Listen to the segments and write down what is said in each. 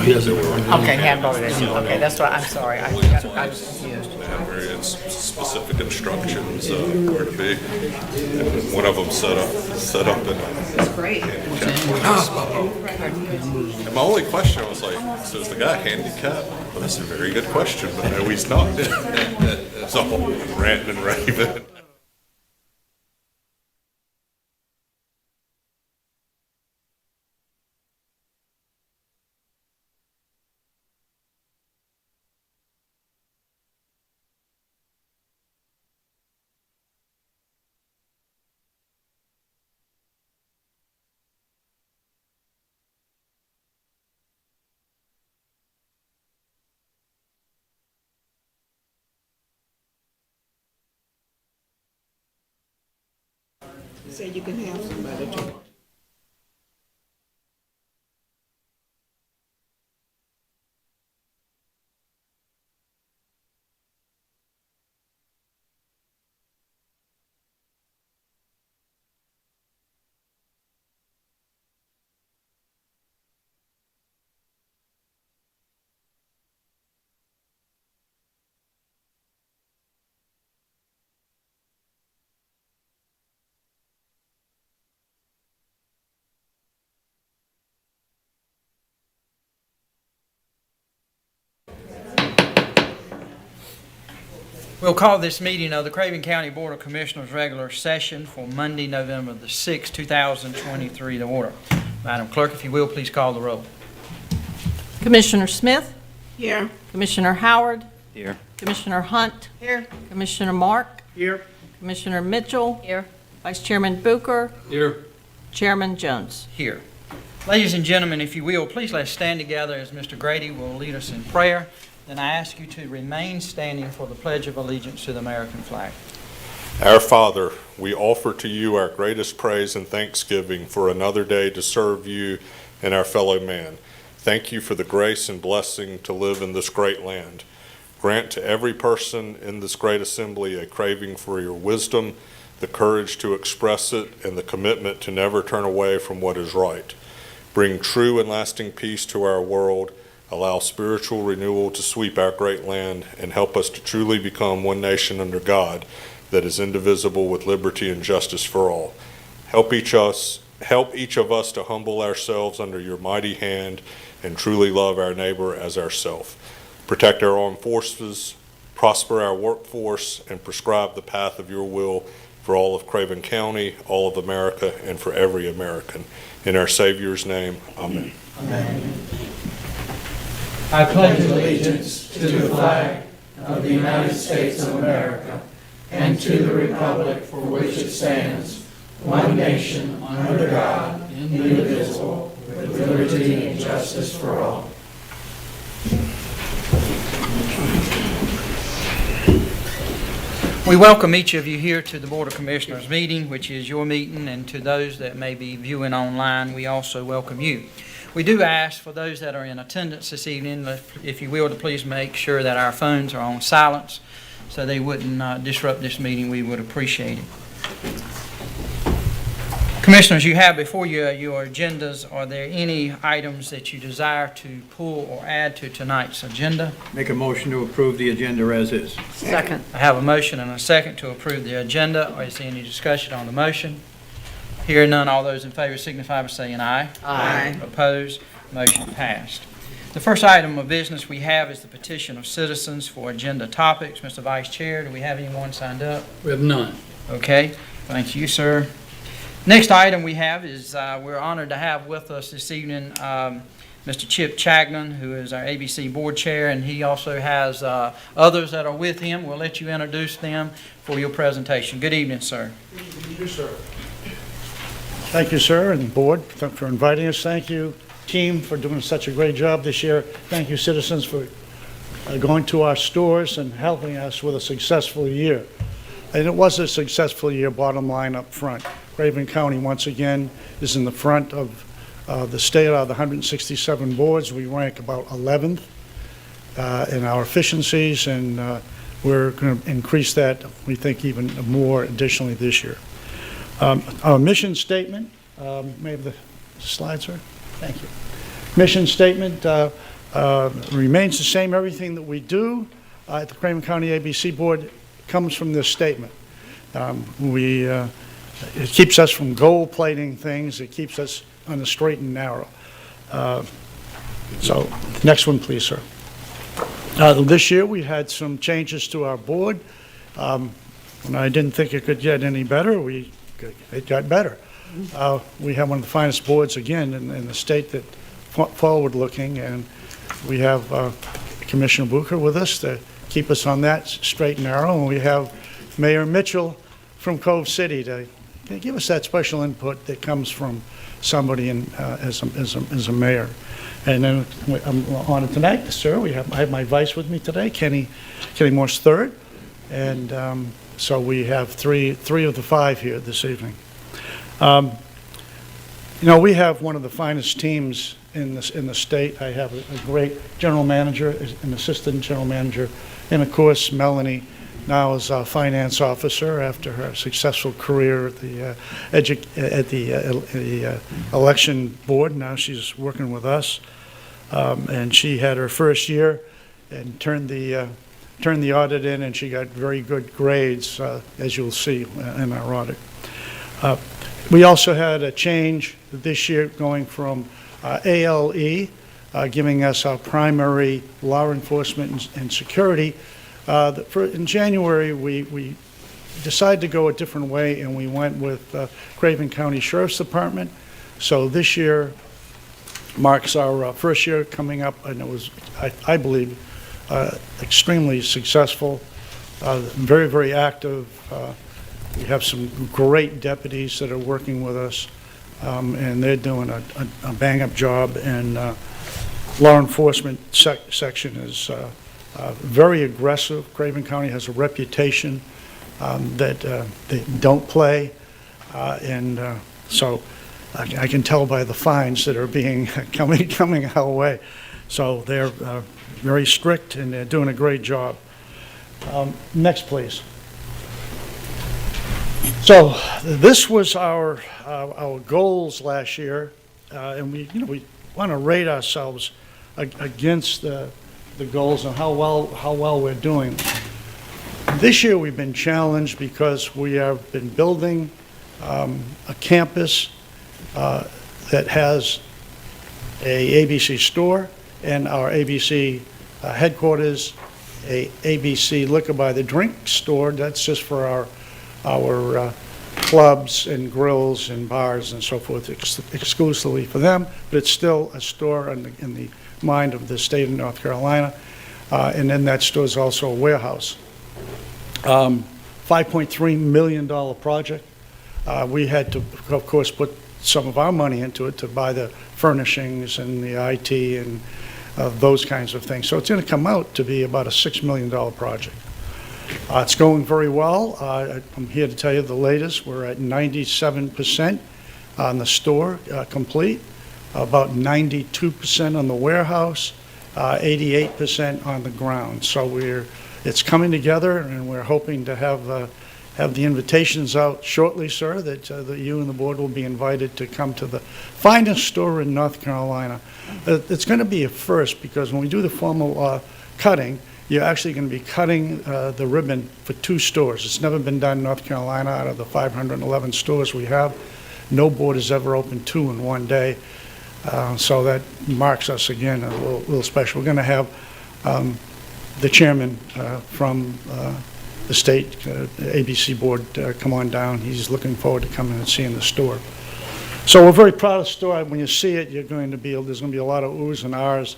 He doesn't work. Okay, hadn't voted it. Okay, that's what, I'm sorry, I was confused. They have very specific instructions where to be. And one of them set up in a Great. handicap spot. And my only question was like, so is the guy handicapped? Well, that's a very good question, but no, he's not. So ranting and raving. So you can have somebody to. We'll call this meeting of the Craven County Board of Commissioners regular session for Monday, November the 6th, 2023 to order. Madam Clerk, if you will, please call the roll. Commissioner Smith, Here. Commissioner Howard, Here. Commissioner Hunt, Here. Commissioner Mark, Here. Commissioner Mitchell, Vice Chairman Booker, Here. Chairman Jones. Here. Ladies and gentlemen, if you will, please let's stand together as Mr. Grady will lead us in prayer. Then I ask you to remain standing for the Pledge of Allegiance to the American flag. Our Father, we offer to you our greatest praise and thanksgiving for another day to serve you and our fellow man. Thank you for the grace and blessing to live in this great land. Grant to every person in this great assembly a craving for your wisdom, the courage to express it, and the commitment to never turn away from what is right. Bring true and lasting peace to our world. Allow spiritual renewal to sweep our great land, and help us to truly become one nation under God that is indivisible with liberty and justice for all. Help each of us to humble ourselves under your mighty hand and truly love our neighbor as ourself. Protect our armed forces, prosper our workforce, and prescribe the path of your will for all of Craven County, all of America, and for every American. In our Savior's name, amen. Amen. I pledge allegiance to the flag of the United States of America and to the republic for which it stands, one nation, under God, indivisible, with liberty and justice for all. We welcome each of you here to the Board of Commissioners meeting, which is your meeting, and to those that may be viewing online, we also welcome you. We do ask for those that are in attendance this evening, if you will, to please make sure that our phones are on silence so they wouldn't disrupt this meeting. We would appreciate it. Commissioners, you have before you your agendas. Are there any items that you desire to pull or add to tonight's agenda? Make a motion to approve the agenda as is. Second. I have a motion and a second to approve the agenda. Is there any discussion on the motion? Hearing none, all those in favor signify by saying aye. Aye. Opposed? Motion passed. The first item of business we have is the petition of citizens for agenda topics. Mr. Vice Chair, do we have anyone signed up? We have none. Okay, thank you, sir. Next item we have is we're honored to have with us this evening Mr. Chip Chagnon, who is our ABC Board Chair, and he also has others that are with him. We'll let you introduce them for your presentation. Good evening, sir. Thank you, sir. Thank you, sir, and the board for inviting us. Thank you, team, for doing such a great job this year. Thank you, citizens, for going to our stores and helping us with a successful year. And it was a successful year, bottom line up front. Craven County, once again, is in the front of the state. Out of the 167 boards, we rank about 11th in our efficiencies, and we're going to increase that, we think, even more additionally this year. Our mission statement, maybe the slides are, thank you. Mission statement, remains the same. Everything that we do at the Craven County ABC Board comes from this statement. It keeps us from gold plating things. It keeps us on the straight and narrow. So, next one, please, sir. This year, we had some changes to our board. And I didn't think it could get any better. It got better. We have one of the finest boards, again, in the state that forward-looking, and we have Commissioner Booker with us to keep us on that straight and narrow, and we have Mayor Mitchell from Cove City to give us that special input that comes from somebody as a mayor. And then I'm on it tonight, sir. I have my vice with me today, Kenny Morse III, and so we have three of the five here this evening. We have one of the finest teams in the state. I have a great general manager, an assistant general manager, and of course Melanie now is our finance officer after her successful career at the election board. Now she's working with us, and she had her first year and turned the audit in, and she got very good grades, as you'll see in our audit. We also had a change this year going from ALE, giving us our primary law enforcement and security. In January, we decided to go a different way, and we went with Craven County Sheriff's Department. So this year marks our first year coming up, and it was, I believe, extremely successful, very, very active. We have some great deputies that are working with us, and they're doing a bang-up job, and law enforcement section is very aggressive. Craven County has a reputation that they don't play, and so I can tell by the fines that are coming our way. So they're very strict, and they're doing a great job. Next, please. So this was our goals last year, and we want to rate ourselves against the goals and how well we're doing. This year we've been challenged because we have been building a campus that has a ABC store and our ABC headquarters, a ABC liquor by the drink store. That's just for our clubs and grills and bars and so forth, exclusively for them, but it's still a store in the mind of the state of North Carolina, and then that store is also a warehouse. $5.3 million project. We had to, of course, put some of our money into it to buy the furnishings and the IT and those kinds of things. So it's going to come out to be about a $6 million project. It's going very well. I'm here to tell you the latest. We're at 97% on the store complete, about 92% on the warehouse, 88% on the ground. So it's coming together, and we're hoping to have the invitations out shortly, sir, that you and the board will be invited to come to the finest store in North Carolina. It's going to be a first, because when we do the formal cutting, you're actually going to be cutting the ribbon for 2 stores. It's never been done in North Carolina. Out of the 511 stores we have, no board has ever opened 2 in one day. So that marks us again a little special. We're going to have the chairman from the state ABC board come on down. He's looking forward to coming and seeing the store. So we're very proud of the store. When you see it, there's going to be a lot of oohs and ahs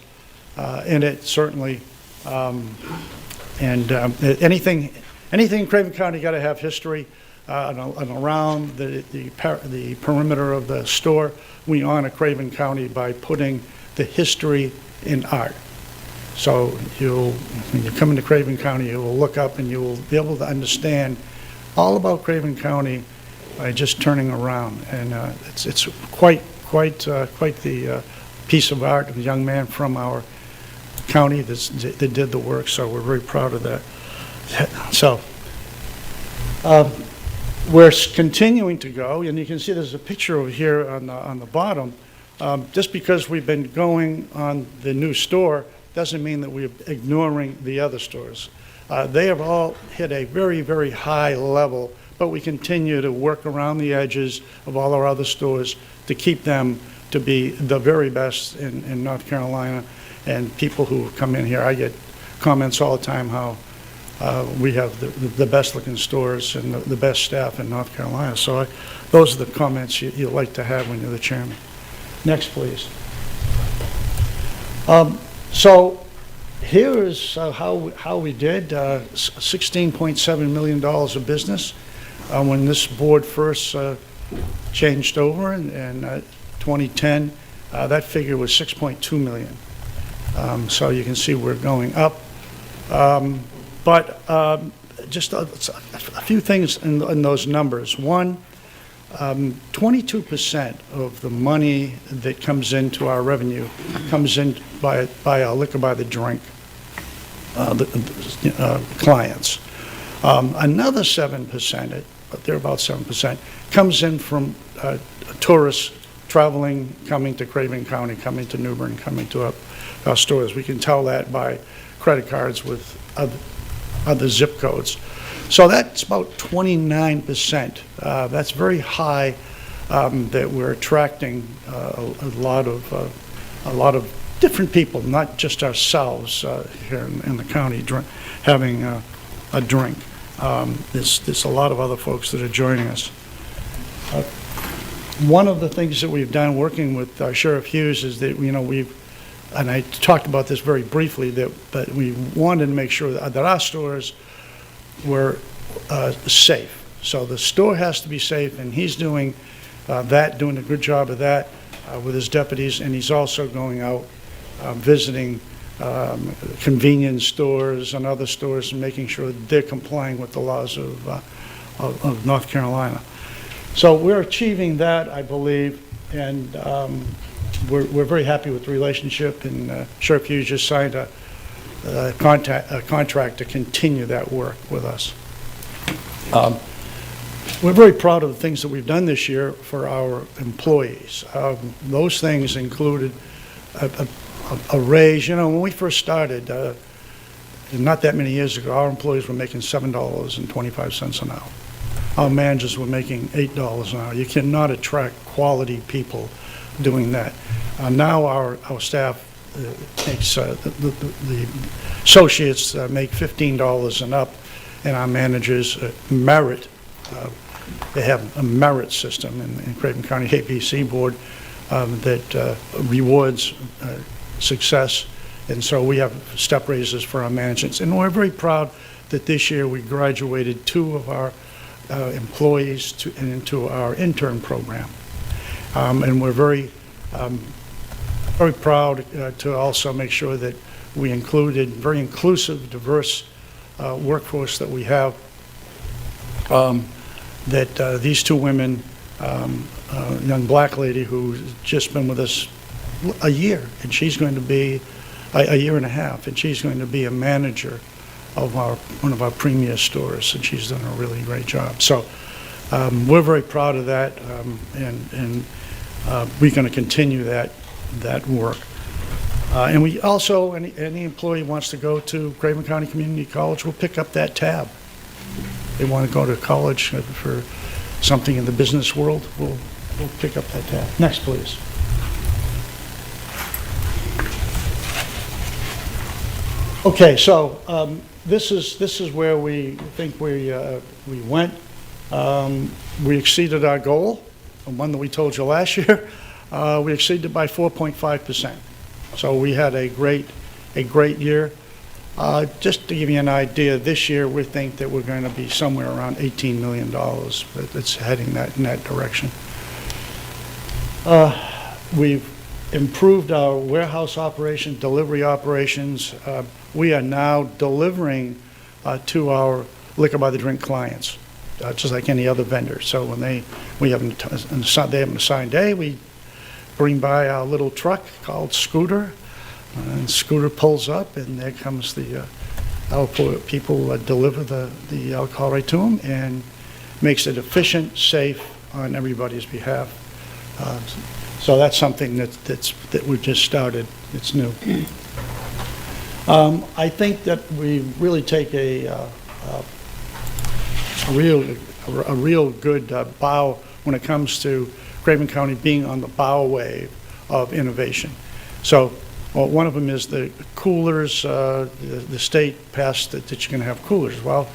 in it, certainly. Anything in Craven County got to have history, and around the perimeter of the store. We honor Craven County by putting the history in art. So when you come into Craven County, you will look up and you will be able to understand all about Craven County by just turning around. And it's quite the piece of art of a young man from our county that did the work. So we're very proud of that. So we're continuing to go, and you can see there's a picture over here on the bottom Just because we've been going on the new store doesn't mean that we're ignoring the other stores. They have all hit a very, very high level, but we continue to work around the edges of all our other stores to keep them to be the very best in North Carolina. And people who come in here, I get comments all the time how we have the best looking stores and the best staff in North Carolina. So those are the comments you like to have when you're the chairman. Next, please. So here is how we did, $16.7 million of business. When this board first changed over in 2010, that figure was 6.2 million. So you can see we're going up. But just a few things in those numbers. One, 22% of the money that comes into our revenue comes in by our liquor by the drink clients. Another 7%, but they're about 7%, comes in from tourists traveling, coming to Craven County, coming to New Bern, coming to our stores. We can tell that by credit cards with other zip codes. So that's about 29%. That's very high that we're attracting a lot of different people, not just ourselves here in the county having a drink. There's a lot of other folks that are joining us. One of the things that we've done working with Sheriff Hughes is that, and I talked about this very briefly, that we wanted to make sure that our stores were safe. So the store has to be safe, and he's doing doing a good job of that with his deputies, and he's also going out visiting convenience stores and other stores and making sure that they're complying with the laws of North Carolina. So we're achieving that, I believe, and we're very happy with the relationship, and Sheriff Hughes just signed a contract to continue that work with us. We're very proud of the things that we've done this year for our employees. Those things included a raise. When we first started, not that many years ago, our employees were making $7.25 an hour. Our managers were making $8 an hour. You cannot attract quality people doing that. Now our staff makes, the associates make $15 and up, and our managers merit. They have a merit system in Craven County ABC Board that rewards success, and so we have step raises for our managers. And we're very proud that this year we graduated 2 of our employees into our intern program. And we're very proud to also make sure that we included very inclusive, diverse workforce that we have. These 2 women, young black lady who's just been with us a year, and she's going to be a year and a half, and she's going to be a manager of one of our premier stores, and she's done a really great job. So we're very proud of that, and we're going to continue that work. And we also, any employee wants to go to Craven County Community College, we'll pick up that tab. They want to go to college for something in the business world, we'll pick up that tab. Next, please. Okay, so this is where we think we went. We exceeded our goal, the one that we told you last year. We exceeded by 4.5%. So we had a great year. Just to give you an idea, this year we think that we're going to be somewhere around $18 million. But it's heading in that direction. We've improved our warehouse operation, delivery operations. We are now delivering to our liquor by the drink clients, just like any other vendor. So when they have an assigned day, we bring by our little truck called Scooter, and Scooter pulls up, and there comes our people deliver the alcohol right to them, and makes it efficient, safe on everybody's behalf. So that's something that we've just started. It's new. I think that we really take a real good bow when it comes to Craven County being on the bow wave of innovation. So one of them is the coolers. The state passed that you can have coolers. Well,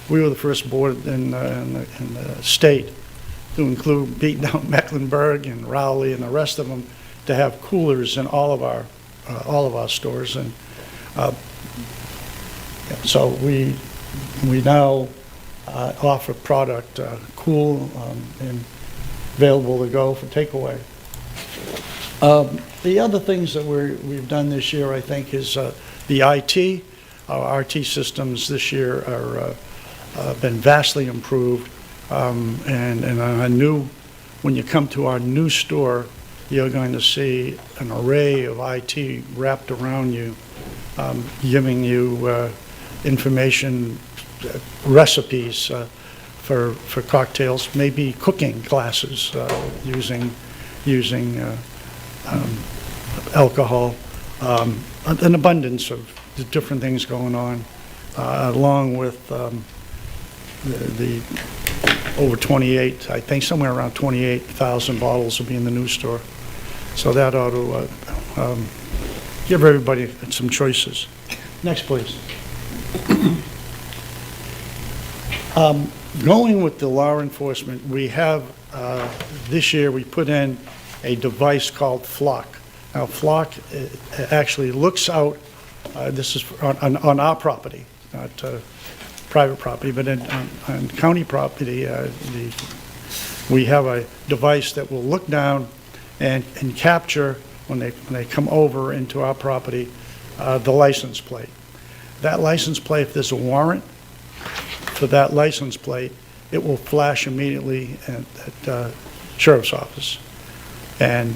we were the first board in the state to include, beat down Mecklenburg and Rowley and the rest of them, to have coolers in all of our stores. And so we now offer product cool and available to go for takeaway. The other things that we've done this year, I think, is the IT. Our IT systems this year are been vastly improved, and a new. When you come to our new store, you're going to see an array of IT wrapped around you, giving you information, recipes for cocktails, maybe cooking classes using alcohol, an abundance of different things going on, along with the over 28, I think somewhere around 28,000 bottles will be in the new store. So that ought to give everybody some choices. Next, please. Going with the law enforcement, we have, this year we put in a device called Flock. Now, Flock actually looks out, this is on our property, not private property, but on county property, we have a device that will look down and capture, when they come over into our property, the license plate. That license plate, if there's a warrant for that license plate, it will flash immediately at sheriff's office. And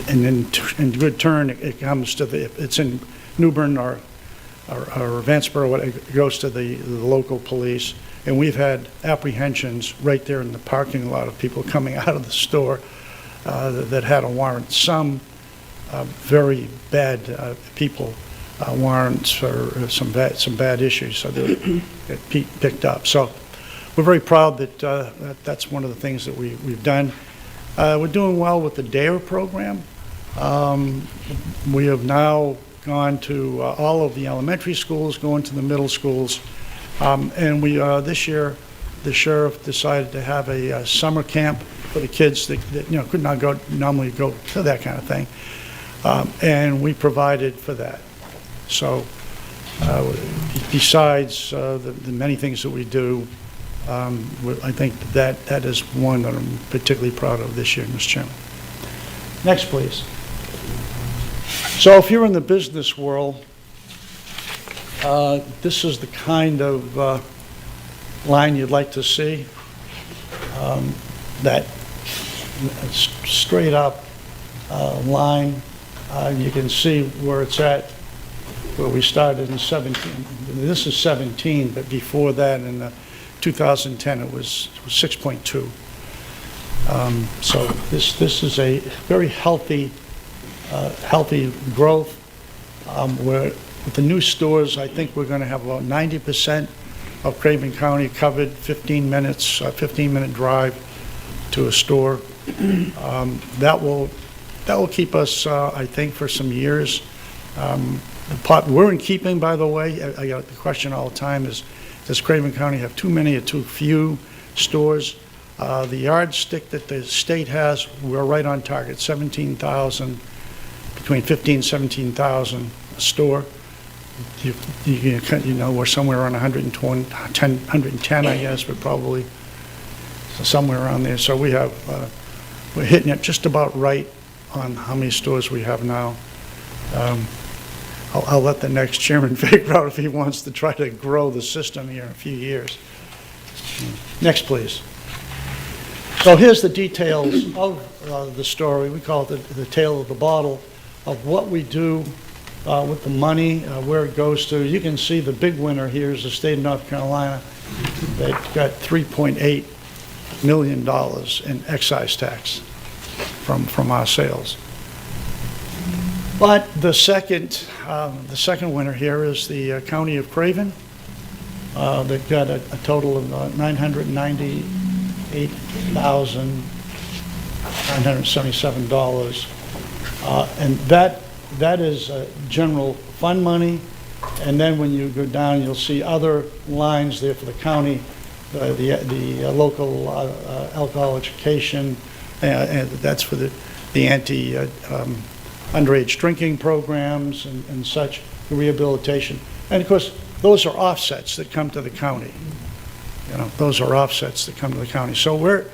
then in good turn, it comes to if it's in New Bern or Vanceboro, it goes to the local police. And we've had apprehensions right there in the parking lot of people coming out of the store that had a warrant. Some very bad people, warrants for some bad issues, so they get picked up. So we're very proud that that's one of the things that we've done. We're doing well with the DARE program. We have now gone to all of the elementary schools, going to the middle schools, and we this year the sheriff decided to have a summer camp for the kids that could not normally go to that kind of thing, and we provided for that. So besides the many things that we do, I think that is one that I'm particularly proud of this year, Mr. Chairman. Next, please. So if you're in the business world, this is the kind of line you'd like to see. That straight up line, you can see where it's at, where we started in 17. This is 17, but before that in 2010 it was 6.2. So this is a very healthy growth. With the new stores, I think we're going to have about 90% of Craven County covered, 15-minute drive to a store. That will keep us, I think, for some years. The part we're in keeping, by the way, I get the question all the time is, does Craven County have too many or too few stores? The yardstick that the state has, we're right on target, 17,000, between 15,000 and 17,000 a store. We're somewhere around 110, I guess, but probably somewhere around there. So we're hitting it just about right on how many stores we have now. I'll let the next chairman figure out if he wants to try to grow the system here in a few years. Next, please. So here's the details of the story. We call it the tale of the bottle, of what we do with the money, where it goes to. You can see the big winner here is the state of North Carolina. They've got $3.8 million in excise tax. from our sales. But the second winner here is the County of Craven. They've got a total of $998,977. And that is general fund money. And then when you go down, you'll see other lines there for the county, the local alcohol education, and that's for the underage drinking programs and such, rehabilitation. And of course, those are offsets that come to the county. Those are offsets that come to the county. So we're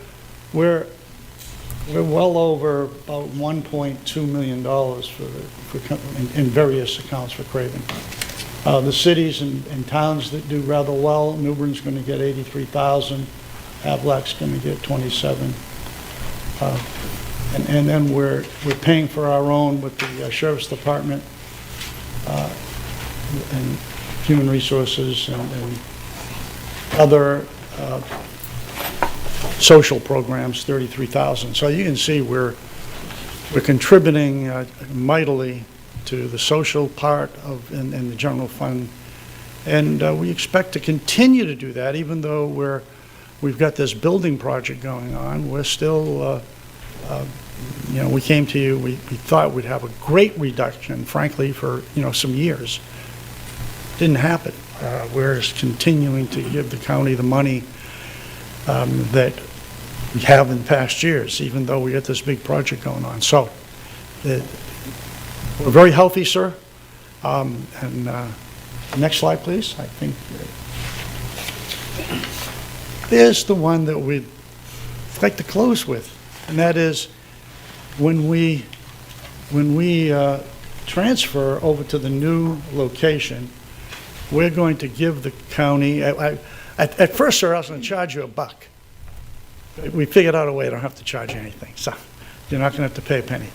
well over about $1.2 million in various accounts for Craven. The cities and towns that do rather well, Newbern's going to get $83,000, Havelac's going to get $27,000. And then we're paying for our own with the Sheriff's Department and Human Resources and other social programs, $33,000. So you can see we're contributing mightily to the social part of in the general fund, and we expect to continue to do that, even though we've got this building project going on. We're still. We came to you, we thought we'd have a great reduction, frankly, for, some years. Didn't happen. We're continuing to give the county the money that we have in past years, even though we got this big project going on. So, we're very healthy, sir. Next slide, please. I think there's the one that we'd like to close with. And that is when we transfer over to the new location, we're going to give the county, at first, sir, I was going to charge you $1. We figured out a way I don't have to charge you anything, so you're not going to have to pay a penny.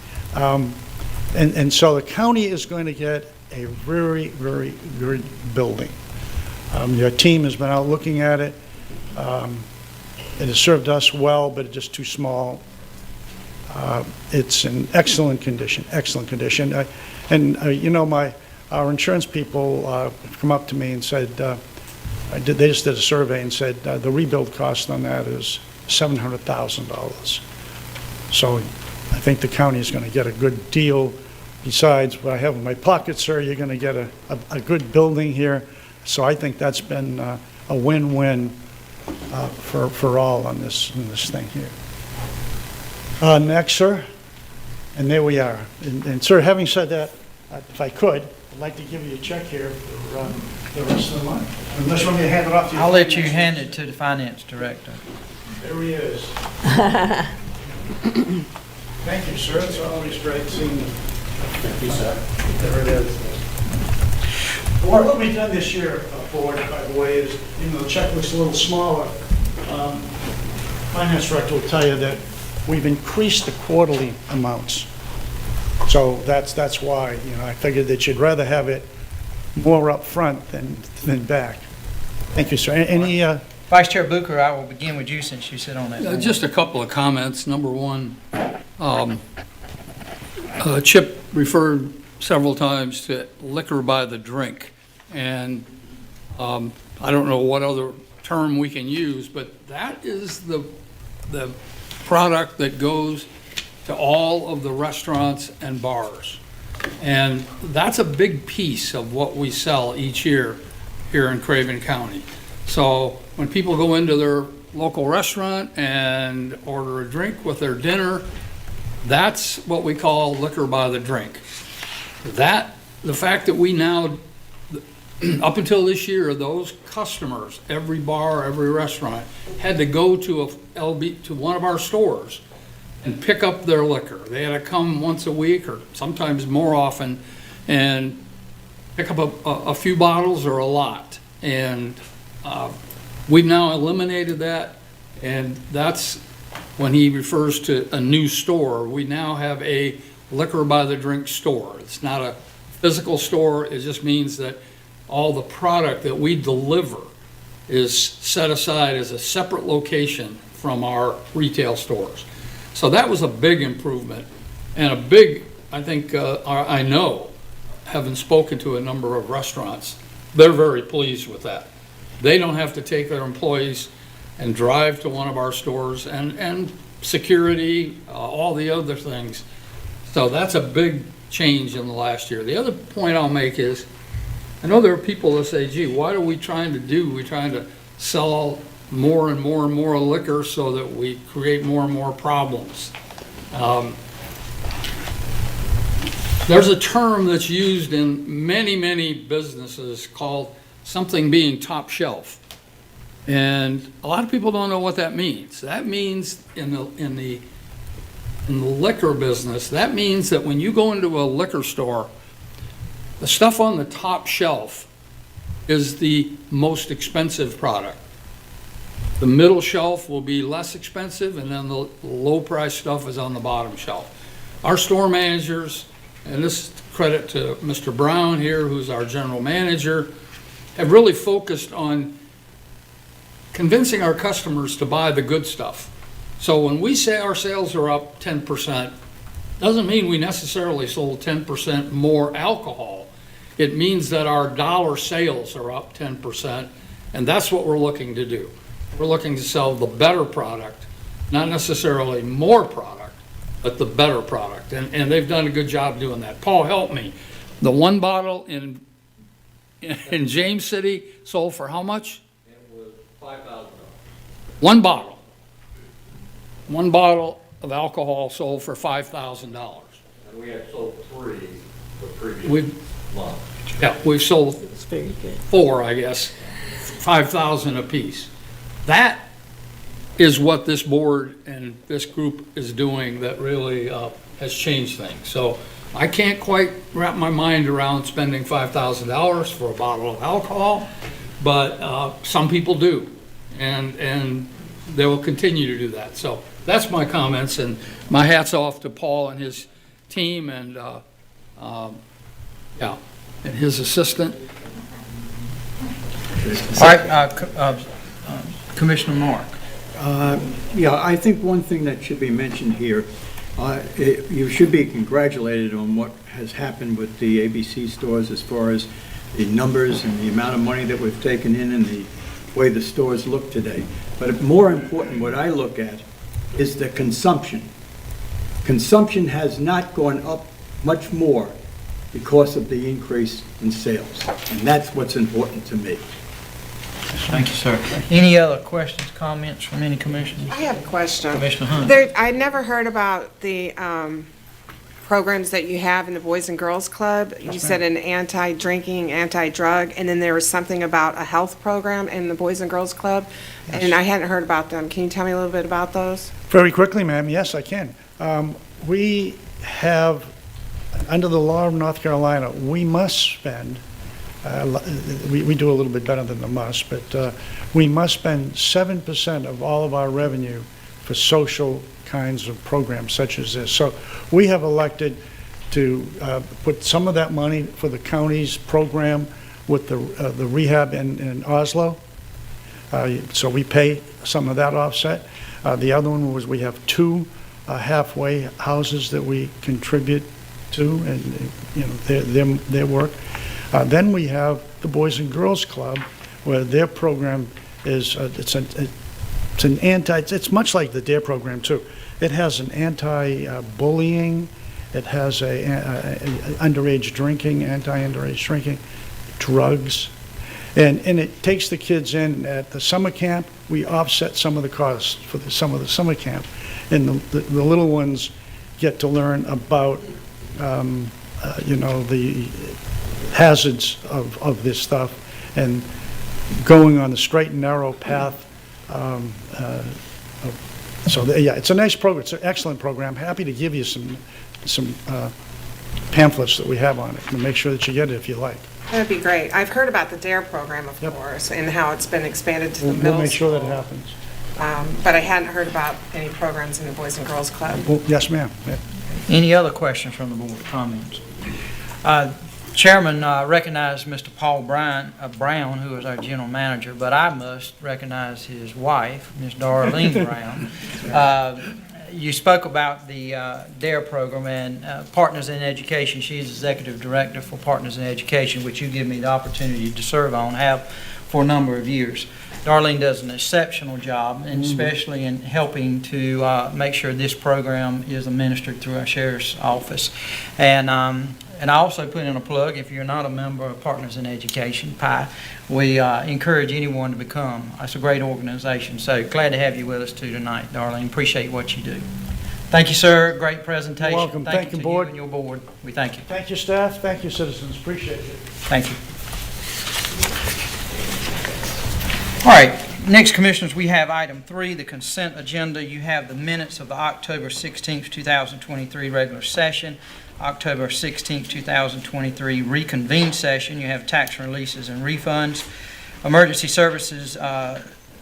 And so the county is going to get a very, very good building. Your team has been out looking at it. It has served us well, but it's just too small. It's in excellent condition. Our insurance people have come up to me and said, they just did a survey and said the rebuild cost on that is $700,000. So I think the county is going to get a good deal. Besides what I have in my pocket, sir, you're going to get a good building here. So I think that's been a win-win for all on this thing here. Next, sir. And there we are. And sir, having said that, if I could, I'd like to give you a check here for the rest of the month. Unless you want me to hand it off to you. I'll let you hand it to the finance director. There he is. Thank you, sir. It's always great seeing you. Thank you, sir. There it is. What we've done this year, board, by the way, is, even though the check looks a little smaller, finance director will tell you that we've increased the quarterly amounts. So that's why, I figured that you'd rather have it more up front than back. Thank you, sir. Any Vice Chair Booker, I will begin with you since you sit on that board. Just a couple of comments. Number one, Chip referred several times to liquor by the drink. And I don't know what other term we can use, but that is the product that goes to all of the restaurants and bars. And that's a big piece of what we sell each year here in Craven County. So when people go into their local restaurant and order a drink with their dinner, that's what we call liquor by the drink. The fact that we now, up until this year, those customers, every bar, every restaurant, had to go to one of our stores and pick up their liquor. They had to come once a week or sometimes more often and pick up a few bottles or a lot. And we've now eliminated that, and that's when he refers to a new store. We now have a liquor by the drink store. It's not a physical store. It just means that all the product that we deliver is set aside as a separate location from our retail stores. So that was a big improvement and a big, I think, I know, having spoken to a number of restaurants, they're very pleased with that. They don't have to take their employees and drive to one of our stores and security, all the other things. So that's a big change in the last year. The other point I'll make is, I know there are people that say, gee, what are we trying to do? We're trying to sell more and more and more liquor so that we create more and more problems. There's a term that's used in many, many businesses called something being top shelf. And a lot of people don't know what that means. That means in the liquor business, that means that when you go into a liquor store, the stuff on the top shelf is the most expensive product. The middle shelf will be less expensive, and then the low price stuff is on the bottom shelf. Our store managers, and this is credit to Mr. Brown here, who's our general manager, have really focused on convincing our customers to buy the good stuff. So when we say our sales are up 10%, doesn't mean we necessarily sold 10% more alcohol. It means that our dollar sales are up 10%, and that's what we're looking to do. We're looking to sell the better product, not necessarily more product, but the better product. And they've done a good job doing that. Paul, help me. The one bottle in James City sold for how much? It was $5,000. One bottle. One bottle of alcohol sold for $5,000. And we had sold 3 the previous We've, month. yeah, we've sold It's very good. 4, I guess, 5,000 apiece. That is what this board and this group is doing that really has changed things. So I can't quite wrap my mind around spending $5,000 for a bottle of alcohol, but some people do, and they will continue to do that. So that's my comments, and my hat's off to Paul and his team, and yeah, and his assistant. All right, Commissioner Mark. Yeah, I think one thing that should be mentioned here, you should be congratulated on what has happened with the ABC stores as far as the numbers and the amount of money that we've taken in and the way the stores look today. But more important, what I look at is the consumption. Consumption has not gone up much more because of the increase in sales, and that's what's important to me. Thank you, sir. Any other questions, comments from any commissioners? I have a question. Commissioner Hunt. I never heard about the programs that you have in the Boys and Girls Club. You said an anti-drinking, anti-drug, and then there was something about a health program in the Boys and Girls Club, and I hadn't heard about them. Can you tell me a little bit about those? Very quickly, ma'am, yes, I can. We have, under the law of North Carolina, we must spend, we do a little bit better than the must, but we must spend 7% of all of our revenue for social kinds of programs such as this. So we have elected to put some of that money for the county's program with the rehab in Oslo. So we pay some of that offset. The other one was we have 2 halfway houses that we contribute to, and you know their work. Then we have the Boys and Girls Club, where their program is it's much like the DARE program too. It has an anti-bullying, it has a underage drinking, anti-underage drinking, drugs, and it takes the kids in at the summer camp. We offset some of the costs for some of the summer camp, and the little ones get to learn about you know, the hazards of this stuff and going on the straight and narrow path. Yeah, it's a nice program. It's an excellent program. Happy to give you some pamphlets that we have on it, and make sure that you get it if you like. That'd be great. I've heard about the DARE program, of course, and how it's been expanded to the middle We'll make sure school. that happens. But I hadn't heard about any programs in the Boys and Girls Club. Well, yes, ma'am. Yeah. Any other questions from the board, comments? Chairman recognized Mr. Paul Brown, who is our general manager, but I must recognize his wife, Ms. Darlene Brown. You spoke about the DARE program and Partners in Education. She is Executive Director for Partners in Education, which you give me the opportunity to serve on, have for a number of years. Darlene does an exceptional job, and especially in helping to make sure this program is administered through our Sheriff's Office. And I also put in a plug, if you're not a member of Partners in Education, PI, we encourage anyone to become. It's a great organization. So glad to have you with us too tonight, Darlene. Appreciate what you do. Thank you, sir. Great presentation. You're welcome. Thank you, to board. You and your board. We thank you. Thank you, staff. Thank you, citizens. Appreciate it. Thank you. All right, next, Commissioners, we have item 3, the consent agenda. You have the minutes of the October 16th, 2023 regular session, October 16th, 2023 reconvened session. You have tax releases and refunds, emergency services,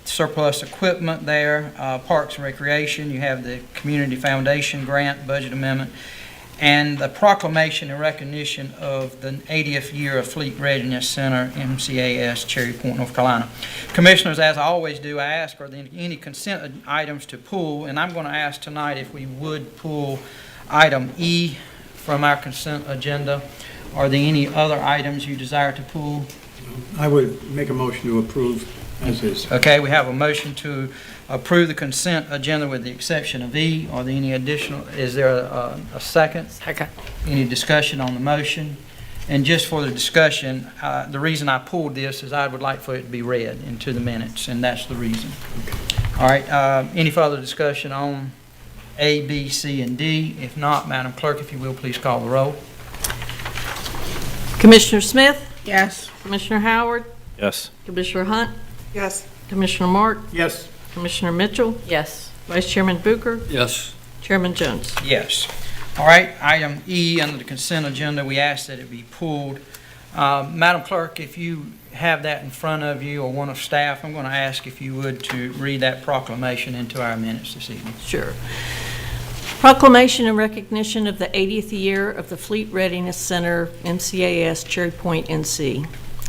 surplus equipment there, Parks and Recreation. You have the Community Foundation grant, budget amendment, and the proclamation and recognition of the 80th year of Fleet Readiness Center, MCAS, Cherry Point, North Carolina. Commissioners, as I always do, I ask, are there any consent items to pull? And I'm going to ask tonight if we would pull item E from our consent agenda. Are there any other items you desire to pull? I would make a motion to approve as is. Okay, we have a motion to approve the consent agenda with the exception of E. Are there any additional, is there a second? Second. Any discussion on the motion? And just for the discussion, the reason I pulled this is I would like for it to be read into the minutes, and that's the reason. All right, any further discussion on A, B, C, and D? If not, Madam Clerk, if you will, please call the roll. Commissioner Smith? Yes. Commissioner Howard? Yes. Commissioner Hunt? Yes. Commissioner Mark? Yes. Commissioner Mitchell? Yes. Vice Chairman Booker? Yes. Chairman Jones? Yes. All right, item E under the consent agenda, we ask that it be pulled. Madam Clerk, if you have that in front of you or one of staff, I'm going to ask if you would to read that proclamation into our minutes this evening. Sure. Proclamation and recognition of the 80th year of the Fleet Readiness Center, MCAS, Cherry Point, NC.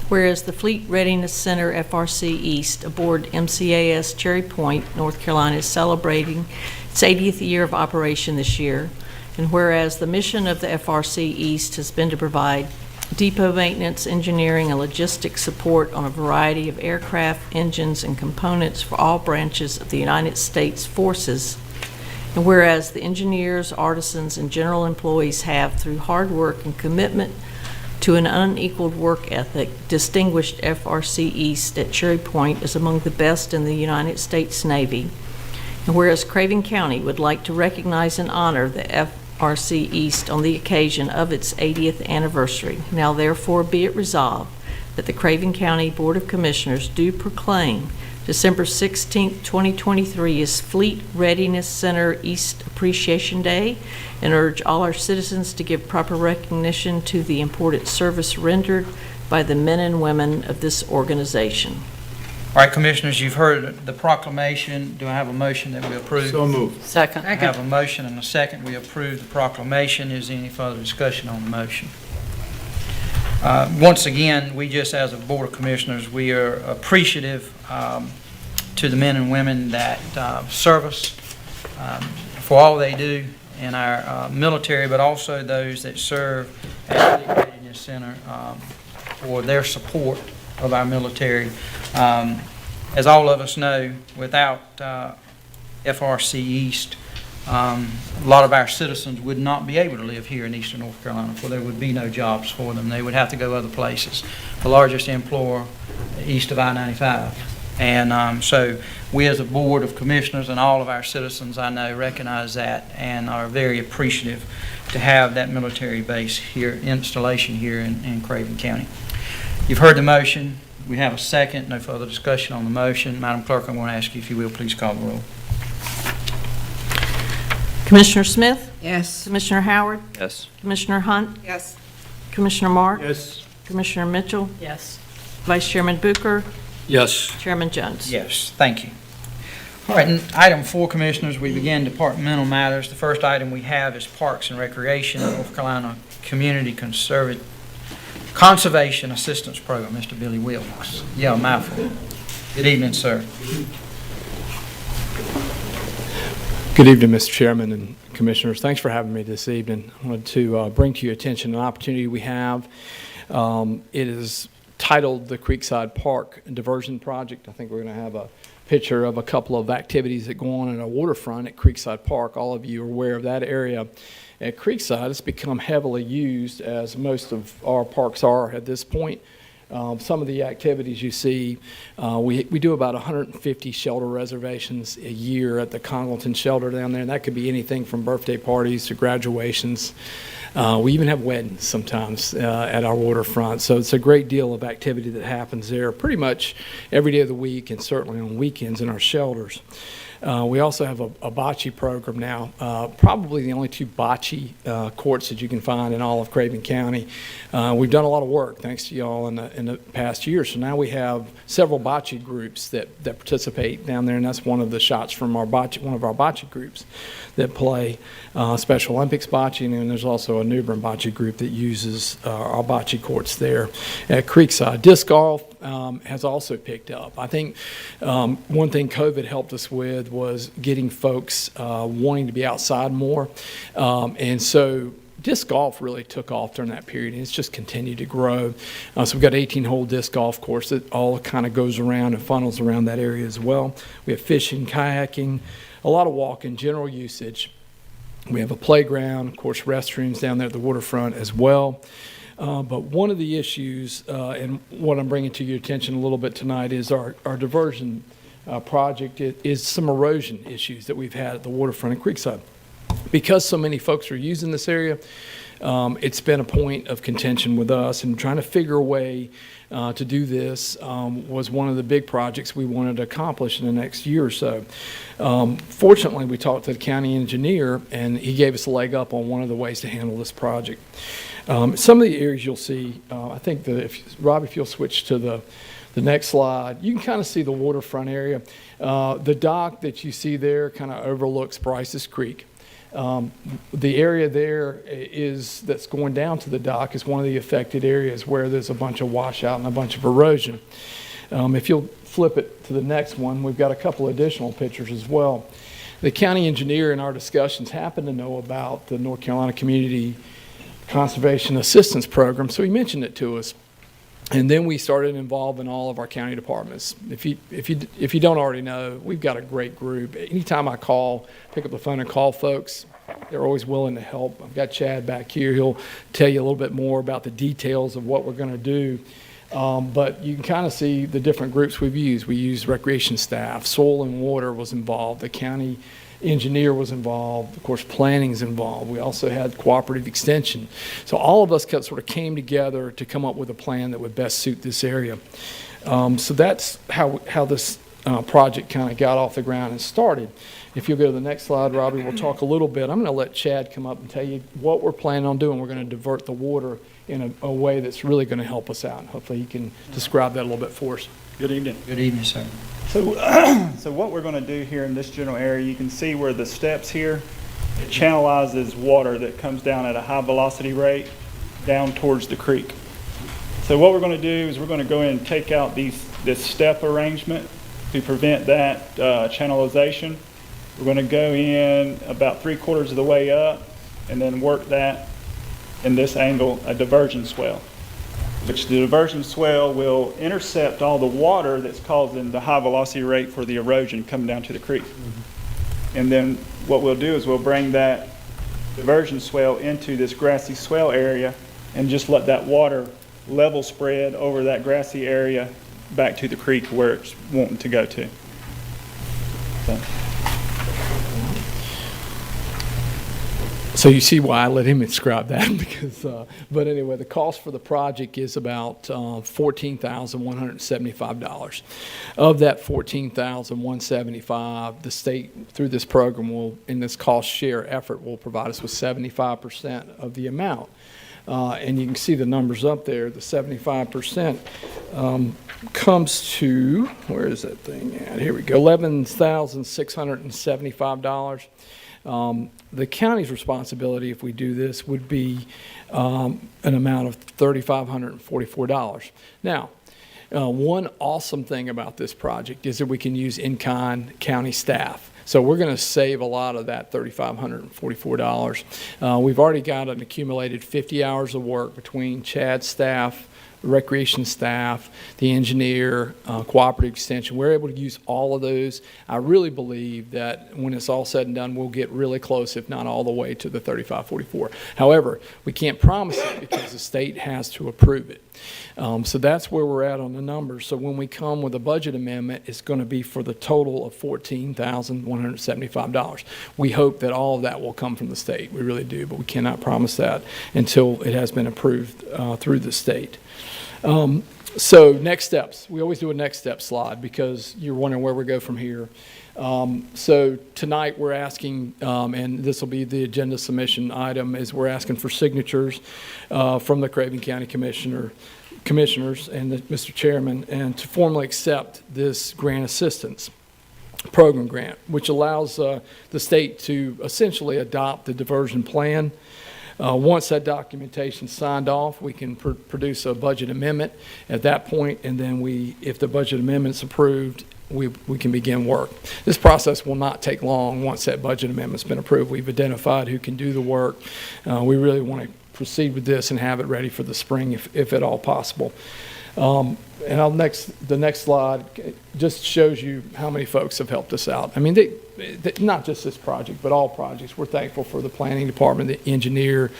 Whereas the Fleet Readiness Center, FRC East, aboard MCAS Cherry Point, North Carolina, is celebrating its 80th year of operation this year. And whereas the mission of the FRC East has been to provide depot maintenance, engineering, and logistics support on a variety of aircraft, engines, and components for all branches of the United States forces. And whereas the engineers, artisans, and general employees have, through hard work and commitment to an unequaled work ethic, distinguished FRC East at Cherry Point as among the best in the United States Navy. And whereas Craven County would like to recognize and honor the FRC East on the occasion of its 80th anniversary, now therefore be it resolved that the Craven County Board of Commissioners do proclaim December 16, 2023 is Fleet Readiness Center East Appreciation Day, and urge all our citizens to give proper recognition to the important service rendered by the men and women of this organization. All right, Commissioners, you've heard the proclamation. Do I have a motion that we approve? So moved. Second. I have a motion and a second. We approve the proclamation. Is there any further discussion on the motion? Once again, we just, as a Board of Commissioners, we are appreciative to the men and women that serve us for all they do in our military, but also those that serve at the Readiness Center for their support of our military. As all of us know, without FRC East, a lot of our citizens would not be able to live here in eastern North Carolina, for there would be no jobs for them. They would have to go other places. The largest employer east of I-95. And so we as a Board of Commissioners and all of our citizens, I know, recognize that and are very appreciative to have that military base here, installation here in Craven County. You've heard the motion. We have a second. No further discussion on the motion. Madam Clerk, I'm going to ask you, if you will, please call the roll. Commissioner Smith? Yes. Commissioner Howard? Yes. Commissioner Hunt? Yes. Commissioner Mark? Yes. Commissioner Mitchell? Yes. Vice Chairman Booker? Yes. Chairman Jones? Yes, thank you. All right, and item 4, Commissioners, we begin departmental matters. The first item we have is Parks and Recreation, North Carolina Community Conservation Assistance Program. Mr. Billy Wilkes. Yeah, mouthful. Good evening, sir. Good evening, Mr. Chairman and Commissioners. Thanks for having me this evening. I wanted to bring to your attention an opportunity we have. It is titled the Creekside Park Diversion Project. I think we're going to have a picture of a couple of activities that go on in our waterfront at Creekside Park. All of you are aware of that area. At Creekside, it's become heavily used, as most of our parks are at this point. Some of the activities you see, we do about 150 shelter reservations a year at the Congleton shelter down there, and that could be anything from birthday parties to graduations. We even have weddings sometimes at our waterfront, so it's a great deal of activity that happens there pretty much every day of the week, and certainly on weekends in our shelters. We also have a bocce program now, probably the only two bocce courts that you can find in all of Craven County. We've done a lot of work, thanks to y'all, in the past year. So now we have several bocce groups that participate down there, and that's one of the shots from one of our bocce groups that play Special Olympics bocce, and then there's also a New Bern bocce group that uses our bocce courts there at Creekside. Disc golf has also picked up. I think one thing COVID helped us with was getting folks wanting to be outside more, and so disc golf really took off during that period, and it's just continued to grow. So we've got 18-hole disc golf course that all kind of goes around and funnels around that area as well. We have fishing, kayaking, a lot of walking, general usage. We have a playground, of course, restrooms down there at the waterfront as well. But one of the issues, and what I'm bringing to your attention a little bit tonight, is our diversion project. It is some erosion issues that we've had at the waterfront in Creekside. Because so many folks are using this area, it's been a point of contention with us, and trying to figure a way to do this was one of the big projects we wanted to accomplish in the next year or so. Fortunately, we talked to the county engineer, and he gave us a leg up on one of the ways to handle this project. Some of the areas you'll see, I think that Rob, if you'll switch to the next slide, you can kind of see the waterfront area. The dock that you see there kind of overlooks Bryce's Creek. The area there that's going down to the dock is one of the affected areas where there's a bunch of washout and a bunch of erosion. If you'll flip it to the next one, we've got a couple additional pictures as well. The county engineer in our discussions happened to know about the North Carolina Community Conservation Assistance Program, so he mentioned it to us. And then we started involving all of our county departments. If you don't already know, we've got a great group. Anytime I pick up the phone and call folks, they're always willing to help. I've got Chad back here. He'll tell you a little bit more about the details of what we're going to do. But you can kind of see the different groups we've used. We used recreation staff. Soil and water was involved. The county engineer was involved. Of course, planning's involved. We also had cooperative extension. So all of us sort of came together to come up with a plan that would best suit this area. So that's how this project kind of got off the ground and started. If you'll go to the next slide, Robbie, we'll talk a little bit. I'm going to let Chad come up and tell you what we're planning on doing. We're going to divert the water in a way that's really going to help us out. Hopefully he can describe that a little bit for us. Good evening. Good evening, sir. So what we're going to do here in this general area, you can see where the steps here, it channelizes water that comes down at a high velocity rate down towards the creek. So what we're going to do is we're going to go in and take out this step arrangement to prevent that channelization. We're going to go in about 3/4 of the way up and then work that in this angle, a diversion swell, which the diversion swell will intercept all the water that's causing the high velocity rate for the erosion coming down to the creek. And then what we'll do is we'll bring that diversion swell into this grassy swell area and just let that water level spread over that grassy area back to the creek where it's wanting to go to. So you see why I let him describe that, because, but anyway, the cost for the project is about $14,175. Of that $14,175, the state, through this program, in this cost share effort, will provide us with 75% of the amount. And you can see the numbers up there. The 75% comes to, where is that thing at? Here we go, $11,675. The county's responsibility, if we do this, would be an amount of $3,544. Now, one awesome thing about this project is that we can use in-kind county staff. So we're going to save a lot of that $3,544. We've already got an accumulated 50 hours of work between Chad's staff, recreation staff, the engineer, cooperative extension. We're able to use all of those. I really believe that when it's all said and done, we'll get really close, if not all the way to the 3544. However, we can't promise it because the state has to approve it. So that's where we're at on the numbers. So when we come with a budget amendment, it's going to be for the total of $14,175. We hope that all of that will come from the state. We really do, but we cannot promise that until it has been approved through the state. So next steps. We always do a next step slide because you're wondering where we go from here. So tonight we're asking, and this will be the agenda submission item, is we're asking for signatures from the Craven County commissioners and Mr. Chairman, and to formally accept this grant assistance program grant, which allows the state to essentially adopt the diversion plan. Once that documentation is signed off, we can produce a budget amendment at that point, and then if the budget amendment is approved, we can begin work. This process will not take long once that budget amendment's been approved. We've identified who can do the work. We really want to proceed with this and have it ready for the spring if at all possible. And the next slide just shows you how many folks have helped us out. I mean, they, not just this project, but all projects. We're thankful for the planning department, the engineer,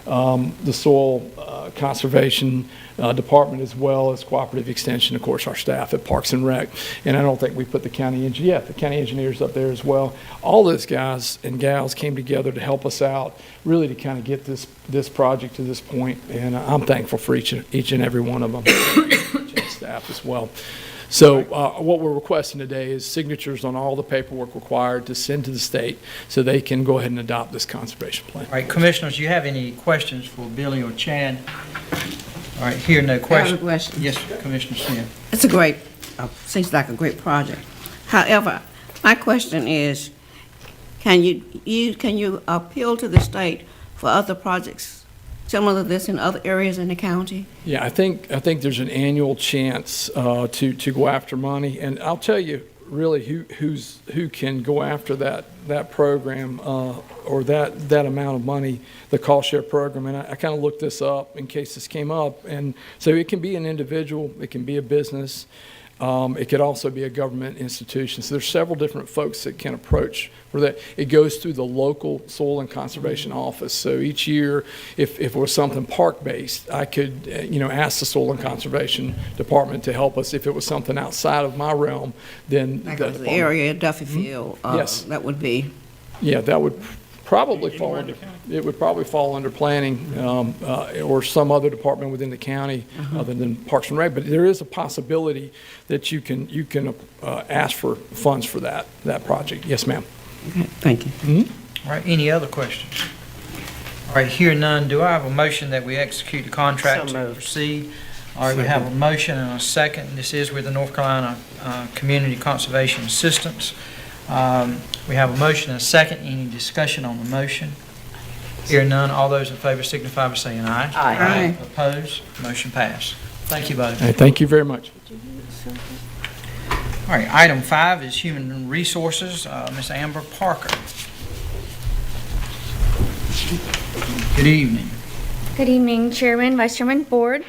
the soil conservation department, as well as cooperative extension, of course, our staff at Parks and Rec. And I don't think we put the county engineer, the county engineers up there as well. All those guys and gals came together to help us out, really to kind of get this project to this point. And I'm thankful for each and every one of them, staff as well. So what we're requesting today is signatures on all the paperwork required to send to the state so they can go ahead and adopt this conservation plan. All right, Commissioners, do you have any questions for Billy or Chad? All right, here, no questions. I have a question. Yes, Commissioner Smith. It's seems like a great project. However, my question is, can you appeal to the state for other projects similar to this in other areas in the county? Yeah, I think there's an annual chance to go after money, and I'll tell you really who can go after that program or that amount of money, the cost share program. And I kind of looked this up in case this came up, and so it can be an individual, it can be a business. It could also be a government institution. So there's several different folks that can approach for that. It goes through the local soil and conservation office. So each year, if it was something park-based, I could, ask the soil and conservation department to help us. If it was something outside of my realm, then Like the area, Duffyfield, yes, that would be. Yeah, that would probably fall under. It would probably fall under planning or some other department within the county other than Parks and Rec. But there is a possibility that you can ask for funds for that project. Yes, ma'am. Okay, thank you. Mm-hmm. All right, any other questions? All right, here none. Do I have a motion that we execute the contract So to moved. proceed? All right, we have a motion and a second. This is with the North Carolina Community Conservation Assistance. We have a motion and a second. Any discussion on the motion? Here none. All those in favor signify by saying aye. Aye. Opposed? Motion passed. Thank you both. Hey, thank you very much. All right, item 5 is Human Resources. Ms. Amber Parker. Good evening. Good evening, Chairman, Vice Chairman, Board.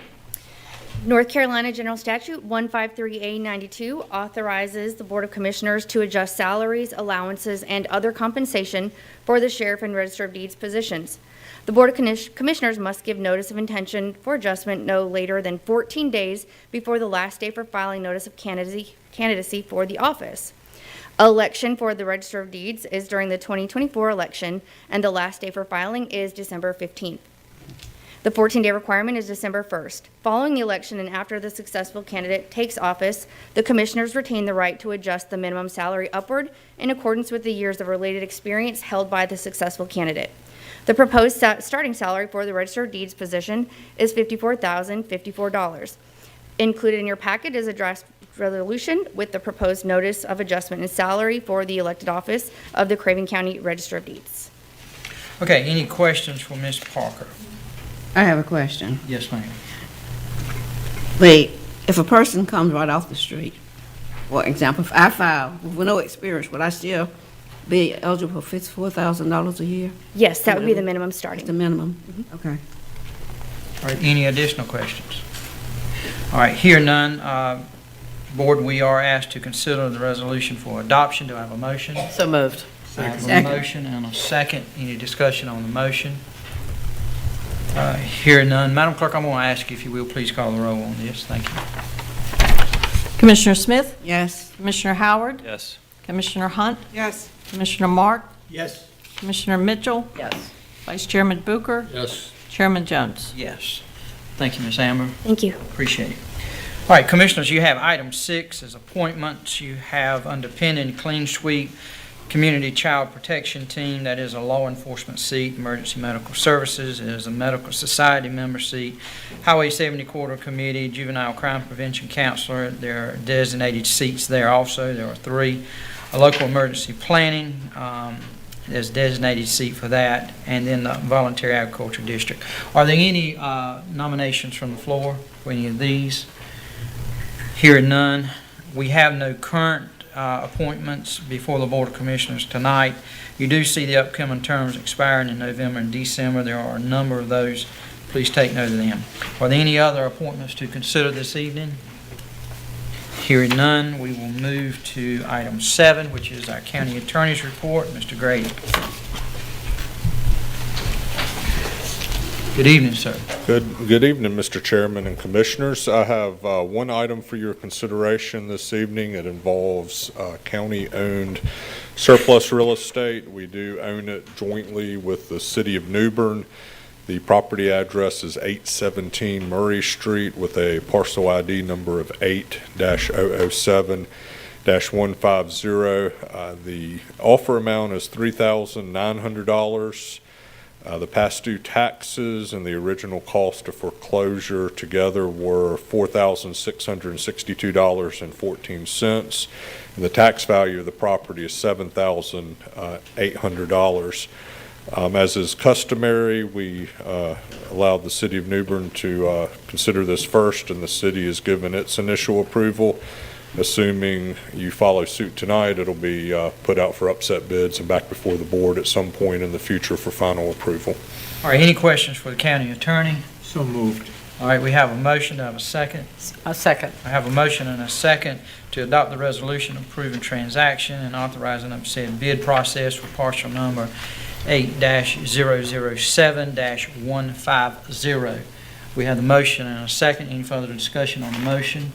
North Carolina General Statute 153A92 authorizes the Board of Commissioners to adjust salaries, allowances, and other compensation for the Sheriff and Register of Deeds positions. The Board of Commissioners must give notice of intention for adjustment no later than 14 days before the last day for filing notice of candidacy for the office. Election for the Register of Deeds is during the 2024 election, and the last day for filing is December 15th. The 14-day requirement is December 1st. Following the election and after the successful candidate takes office, the Commissioners retain the right to adjust the minimum salary upward in accordance with the years of related experience held by the successful candidate. The proposed starting salary for the Register of Deeds position is $54,054. Included in your packet is a draft resolution with the proposed notice of adjustment in salary for the elected office of the Craven County Register of Deeds. Okay, any questions for Ms. Parker? I have a question. Yes, ma'am. If a person comes right off the street, for example, if I file with no experience, would I still be eligible for $54,000 a year? Yes, that would be the minimum That's the starting. minimum? Okay. All right, any additional questions? All right, here none. Board, we are asked to consider the resolution for adoption. Do I have a motion? So moved. I have a Second. motion and a second. Any discussion on the motion? Here none. Madam Clerk, I'm going to ask you if you will please call the roll on this. Thank you. Commissioner Smith? Yes. Commissioner Howard? Yes. Commissioner Hunt? Yes. Commissioner Mark? Yes. Commissioner Mitchell? Yes. Vice Chairman Booker? Yes. Chairman Jones? Yes. Thank you, Ms. Amber. Thank you. Appreciate it. All right, Commissioners, you have item 6 as appointments. You have under pending Clean Sweep Community Child Protection Team. That is a law enforcement seat. Emergency Medical Services is a Medical Society member seat. Highway 70 Quarter Committee, Juvenile Crime Prevention Counselor. There are designated seats there also. There are 3. A Local Emergency Planning, there's a designated seat for that. And then the Voluntary Agriculture District. Are there any nominations from the floor for any of these? Hearing none, we have no current appointments before the Board of Commissioners tonight. You do see the upcoming terms expiring in November and December. There are a number of those. Please take note of them. Are there any other appointments to consider this evening? Hearing none, we will move to item 7, which is our County Attorney's Report. Mr. Grady. Good evening, sir. Good evening, Mr. Chairman and Commissioners. I have one item for your consideration this evening. It involves county-owned surplus real estate. We do own it jointly with the City of New Bern. The property address is 817 Murray Street with a parcel ID number of 8-007-150. The offer amount is $3,900. The past due taxes and the original cost of foreclosure together were $4,662.14, and the tax value of the property is $7,800. As is customary, we allowed the City of New Bern to consider this first, and the city has given its initial approval. Assuming you follow suit tonight, it'll be put out for upset bids and back before the board at some point in the future for final approval. All right, any questions for the county attorney? So moved. All right, we have a motion. Do I have a second? A second. I have a motion and a second to adopt the resolution approving transaction and authorizing upset bid process for parcel number 8-007-150. We have the motion and a second. Any further discussion on the motion?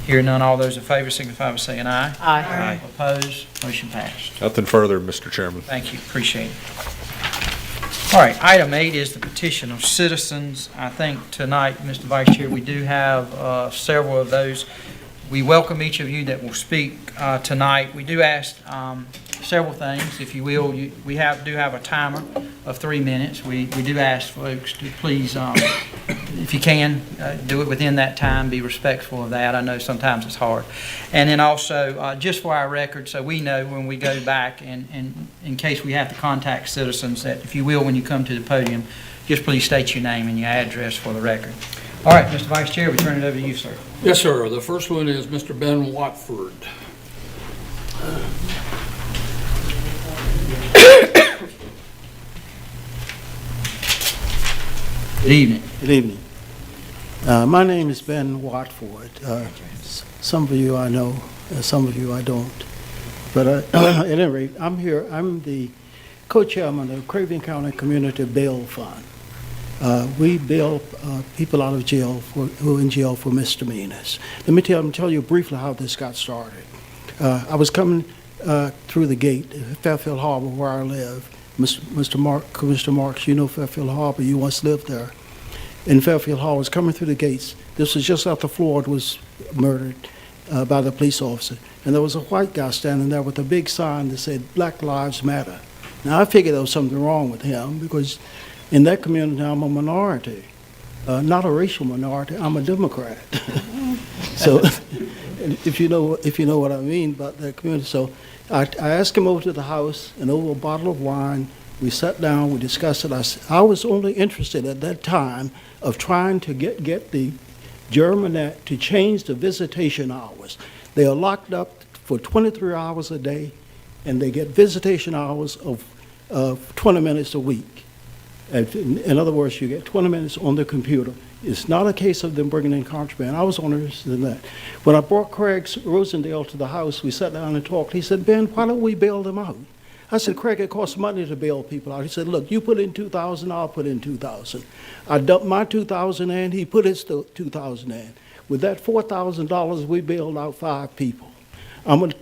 Hearing none, all those in favor signify by saying aye. Aye. Opposed? Motion passed. Nothing further, Mr. Chairman. Thank you, appreciate it. All right, item 8 is the petition of citizens. I think tonight, Mr. Vice Chair, we do have several of those. We welcome each of you that will speak tonight. We do ask several things, if you will. We do have a timer of 3 minutes. We do ask folks to please, if you can, do it within that time, be respectful of that. I know sometimes it's hard. And then also, just for our record, so we know when we go back and in case we have to contact citizens, that if you will, when you come to the podium, just please state your name and your address for the record. All right, Mr. Vice Chair, we turn it over to you, sir. Yes, sir. The first one is Mr. Ben Watford. Good evening. Good evening. My name is Ben Watford. Some of you I know, some of you I don't. But at any rate, I'm here. I'm the co-chairman of the Craven County Community Bail Fund. We bail people out of jail who are in jail for misdemeanors. Let me tell you briefly how this got started. I was coming through the gate at Fairfield Harbor, where I live. Mr. Marks, you know Fairfield Harbor. You once lived there. In Fairfield Harbor, I was coming through the gates. This was just after Floyd was murdered by the police officer. And there was a white guy standing there with a big sign that said, "Black Lives Matter." Now, I figured there was something wrong with him because in that community, I'm a minority. Not a racial minority, I'm a Democrat. So if you know what I mean about that community. So I asked him over to the house, and over a bottle of wine, we sat down, we discussed it. I was only interested at that time of trying to get the Germanet to change the visitation hours. They are locked up for 23 hours a day, and they get visitation hours of 20 minutes a week. In other words, you get 20 minutes on the computer. It's not a case of them bringing in contraband. I was interested in that. When I brought Craig Rosendale to the house, we sat down and talked. He said, Ben, why don't we bail them out? I said, Craig, it costs money to bail people out. He said, look, you put in $2,000, I'll put in $2,000. I dumped my $2,000 in, he put his $2,000 in. With that $4,000, we bailed out 5 people.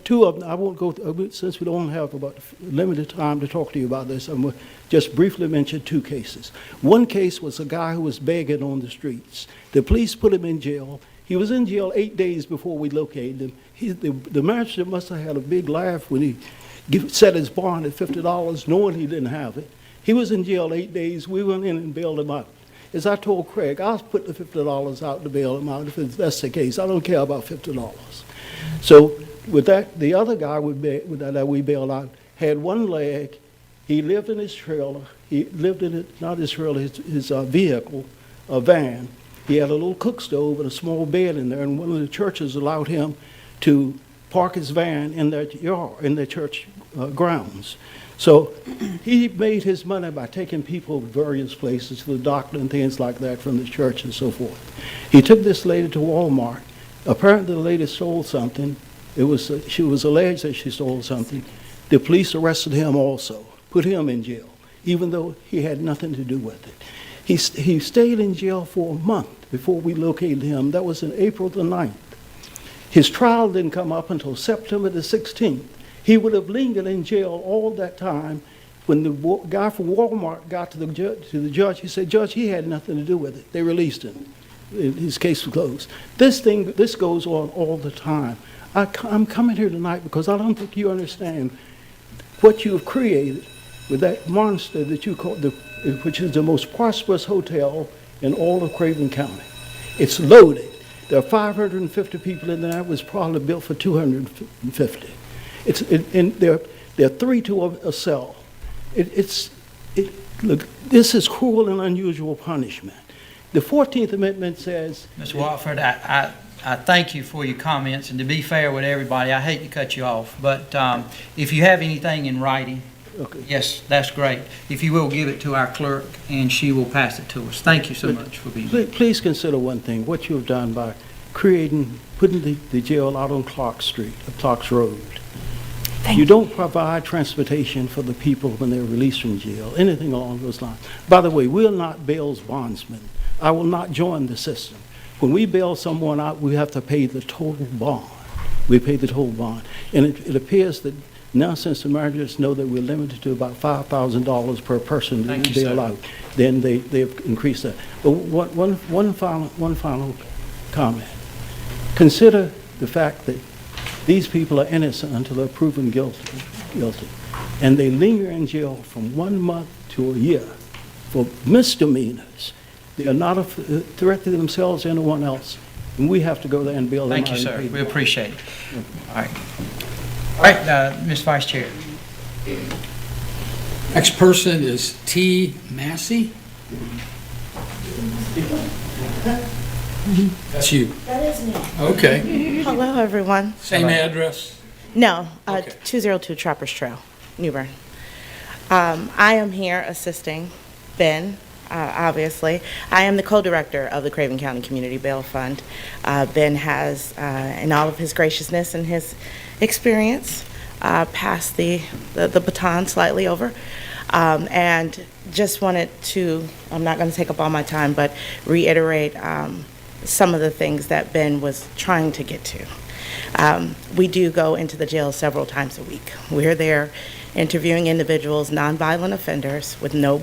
Two of them, I won't go, since we don't have about limited time to talk to you about this, I'm going to just briefly mention 2 cases. One case was a guy who was begging on the streets. The police put him in jail. He was in jail 8 days before we located him. The magistrate must have had a big laugh when he set his bond at $50, knowing he didn't have it. He was in jail 8 days. We went in and bailed him out. As I told Craig, I'll put the $50 out to bail him out if that's the case. I don't care about $50. So with that, the other guy that we bailed out had one leg. He lived in his trailer. He lived in it, not his trailer, his vehicle, a van. He had a little cook stove and a small bed in there, and one of the churches allowed him to park his van in their yard, in their church grounds. So he made his money by taking people to various places, to the doctor and things like that from the church and so forth. He took this lady to Walmart. Apparently the lady stole something. She was alleged that she stole something. The police arrested him also, put him in jail, even though he had nothing to do with it. He stayed in jail for a month before we located him. That was in April the 9th. His trial didn't come up until September the 16th. He would have lingered in jail all that time. When the guy from Walmart got to the judge, he said, Judge, he had nothing to do with it. They released him. His case was closed. This goes on all the time. I'm coming here tonight because I don't think you understand what you have created with that monster that you call, which is the most prosperous hotel in all of Craven County. It's loaded. There are 550 people in there. It was probably built for 250. There are 3 to a cell. Look, this is cruel and unusual punishment. The 14th Amendment says... Mr. Watford, I thank you for your comments, and to be fair with everybody, I hate to cut you off, but if you have anything in writing, Okay. yes, that's great. If you will, give it to our clerk, and she will pass it to us. Thank you so much for being here. Please consider one thing, what you have done by putting the jail out on Clark Road. You don't provide transportation for the people when they're released from jail, anything along those lines. By the way, we're not bail's bondsmen. I will not join the system. When we bail someone out, we have to pay the total bond. We pay the total bond. And it appears that now, since the magistrates know that we're limited to about $5,000 per person to bail out, then they've increased that. But one final comment. Consider the fact that these people are innocent until they're proven guilty. And they linger in jail from 1 month to a year for misdemeanors. They are not a threat to themselves or anyone else. And we have to go there and bail them out. Thank you, sir. We appreciate it. All right. All right, Ms. Vice Chair. Next person is T. Massey. That's you. That is me. Okay. Hello, everyone. Same address? No, Okay. 202 Trappers Trail, New Bern. I am here assisting Ben, obviously. I am the co-director of the Craven County Community Bail Fund. Ben has, in all of his graciousness and his experience, passed the baton slightly over. And just wanted to, I'm not going to take up all my time, but reiterate some of the things that Ben was trying to get to. We do go into the jail several times a week. We're there interviewing individuals, nonviolent offenders with no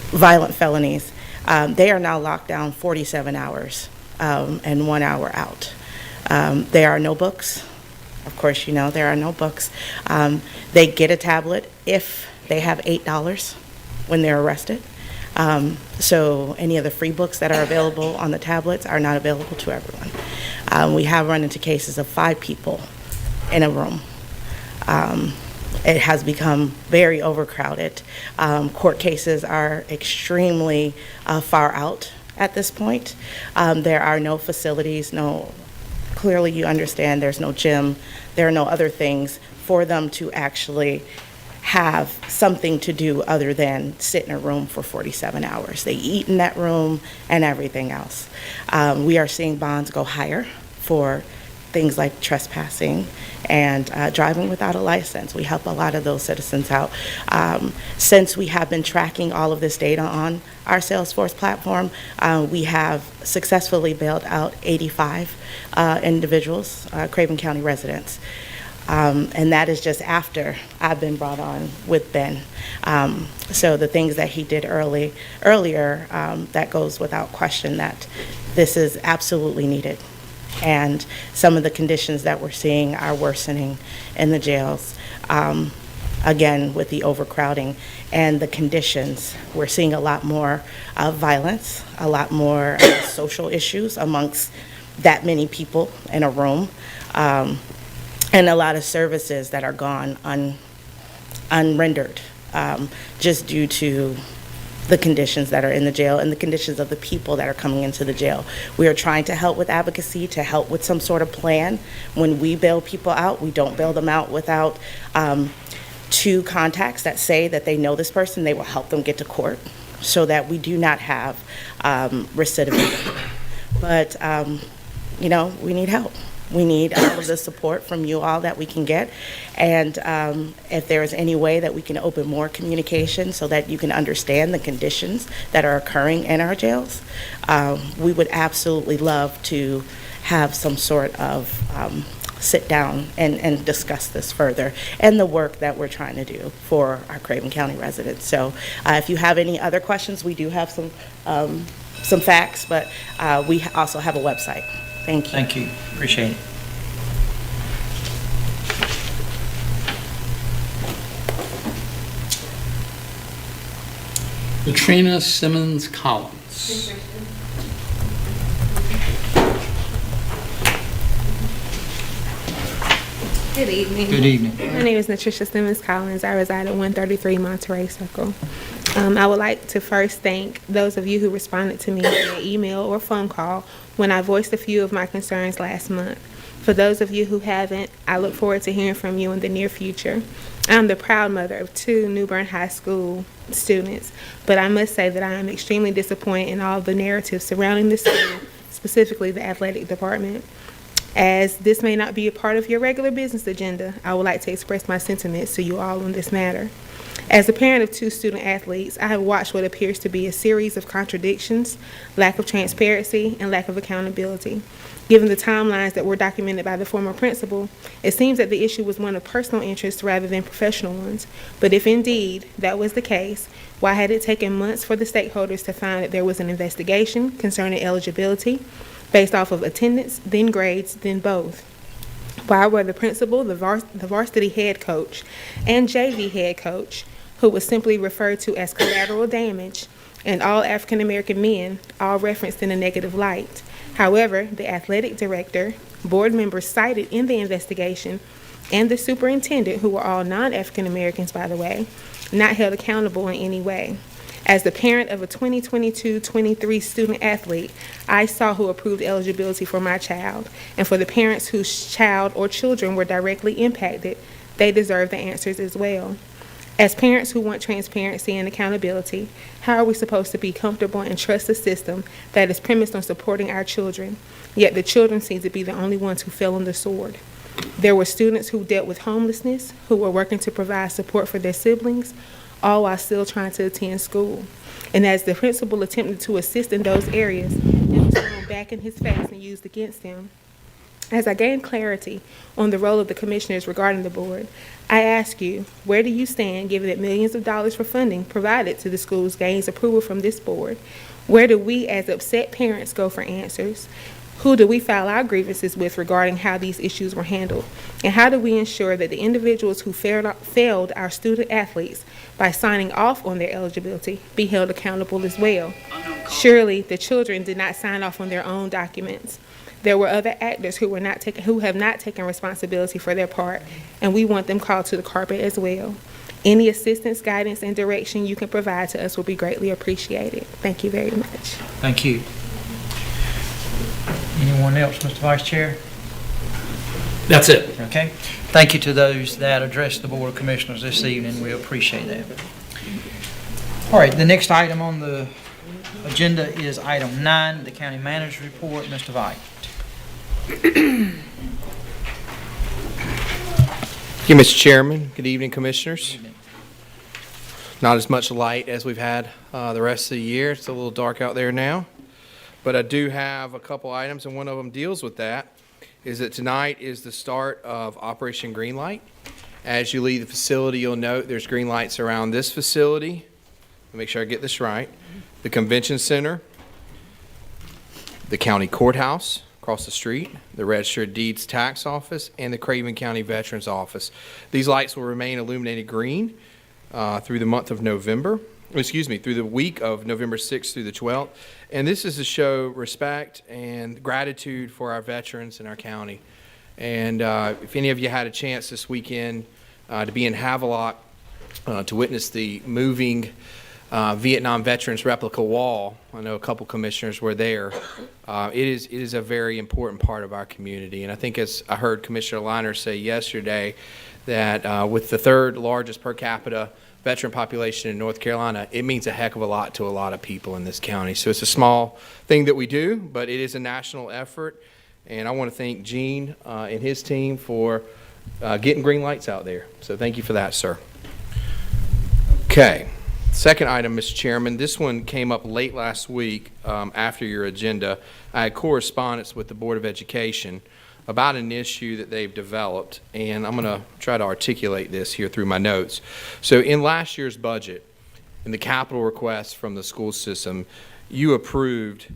violent felonies. They are now locked down 47 hours and 1 hour out. There are no books. Of course, you know, there are no books. They get a tablet if they have $8 when they're arrested. So any of the free books that are available on the tablets are not available to everyone. We have run into cases of 5 people in a room. It has become very overcrowded. Court cases are extremely far out at this point. There are no facilities, clearly you understand there's no gym, there are no other things for them to actually have something to do other than sit in a room for 47 hours. They eat in that room and everything else. We are seeing bonds go higher for things like trespassing and driving without a license. We help a lot of those citizens out. Since we have been tracking all of this data on our Salesforce platform, we have successfully bailed out 85 individuals, Craven County residents. And that is just after I've been brought on with Ben. So the things that he did earlier, that goes without question that this is absolutely needed. And some of the conditions that we're seeing are worsening in the jails. Again, with the overcrowding and the conditions, we're seeing a lot more violence, a lot more social issues amongst that many people in a room. And a lot of services that are gone unrendered just due to the conditions that are in the jail and the conditions of the people that are coming into the jail. We are trying to help with advocacy, to help with some sort of plan. When we bail people out, we don't bail them out without 2 contacts that say that they know this person, they will help them get to court so that we do not have recidivism. But, you know, we need help. We need all of the support from you all that we can get. And if there is any way that we can open more communication so that you can understand the conditions that are occurring in our jails, we would absolutely love to have some sort of sit down and discuss this further and the work that we're trying to do for our Craven County residents. So if you have any other questions, we do have some facts, but we also have a website. Thank you. Thank you. Appreciate it. Latrina Simmons Collins. Good evening. Good evening. My name is Natricia Simmons Collins. I reside at 133 Monterey Circle. I would like to first thank those of you who responded to me via email or phone call when I voiced a few of my concerns last month. For those of you who haven't, I look forward to hearing from you in the near future. I'm the proud mother of 2 New Bern High School students, but I must say that I am extremely disappointed in all the narratives surrounding the school, specifically the athletic department. As this may not be a part of your regular business agenda, I would like to express my sentiments to you all on this matter. As a parent of 2 student athletes, I have watched what appears to be a series of contradictions, lack of transparency, and lack of accountability. Given the timelines that were documented by the former principal, it seems that the issue was one of personal interest rather than professional ones. But if indeed that was the case, why had it taken months for the stakeholders to find that there was an investigation concerning eligibility based off of attendance, then grades, then both? Why were the principal, the varsity head coach, and JV head coach, who was simply referred to as collateral damage, and all African American men, all referenced in a negative light? However, the athletic director, board members cited in the investigation, and the superintendent, who were all non-African Americans, by the way, not held accountable in any way. As the parent of a 2022-23 student athlete, I saw who approved eligibility for my child, and for the parents whose child or children were directly impacted, they deserve the answers as well. As parents who want transparency and accountability, how are we supposed to be comfortable and trust a system that is premised on supporting our children, yet the children seem to be the only ones who fell on the sword? There were students who dealt with homelessness, who were working to provide support for their siblings, all while still trying to attend school. And as the principal attempted to assist in those areas, it was thrown back in his face and used against him. As I gain clarity on the role of the commissioners regarding the board, I ask you, where do you stand given that millions of dollars for funding provided to the schools gains approval from this board? Where do we as upset parents go for answers? Who do we file our grievances with regarding how these issues were handled? And how do we ensure that the individuals who failed our student athletes by signing off on their eligibility be held accountable as well? Surely the children did not sign off on their own documents. There were other actors who have not taken responsibility for their part, and we want them called to the carpet as well. Any assistance, guidance, and direction you can provide to us will be greatly appreciated. Thank you very much. Thank you. Anyone else, Mr. Vice Chair? That's it. Okay? Thank you to those that addressed the Board of Commissioners this evening. We appreciate that. All right, the next item on the agenda is item 9, the county manager's report. Mr. Vite. Thank you, Mr. Chairman. Good evening, Commissioners. Not as much light as we've had the rest of the year. It's a little dark out there now. But I do have a couple items, and one of them deals with that, is that tonight is the start of Operation Greenlight. As you leave the facility, you'll note there's green lights around this facility. Let me make sure I get this right. The Convention Center, the County Courthouse across the street, the Registered Deeds Tax Office, and the Craven County Veterans Office. These lights will remain illuminated green through the month of November, through the week of November 6th through the 12th. And this is to show respect and gratitude for our veterans in our county. And if any of you had a chance this weekend to be in Havelock to witness the moving Vietnam Veterans replica wall, I know a couple commissioners were there. It is a very important part of our community. And I think, as I heard Commissioner Liner say yesterday, that with the third largest per capita veteran population in North Carolina, it means a heck of a lot to a lot of people in this county. So it's a small thing that we do, but it is a national effort. And I want to thank Gene and his team for getting green lights out there. So thank you for that, sir. Okay. Second item, Mr. Chairman, this one came up late last week after your agenda. I had correspondence with the Board of Education about an issue that they've developed, and I'm going to try to articulate this here through my notes. So in last year's budget, in the capital request from the school system, you approved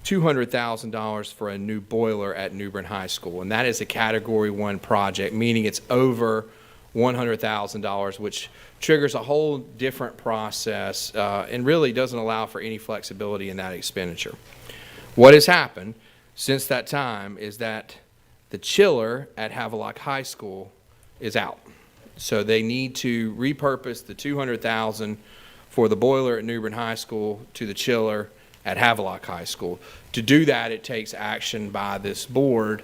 $200,000 for a new boiler at New Bern High School, and that is a Category 1 project, meaning it's over $100,000, which triggers a whole different process and really doesn't allow for any flexibility in that expenditure. What has happened since that time is that the chiller at Havelock High School is out. So they need to repurpose the $200,000 for the boiler at New Bern High School to the chiller at Havelock High School. To do that, it takes action by this board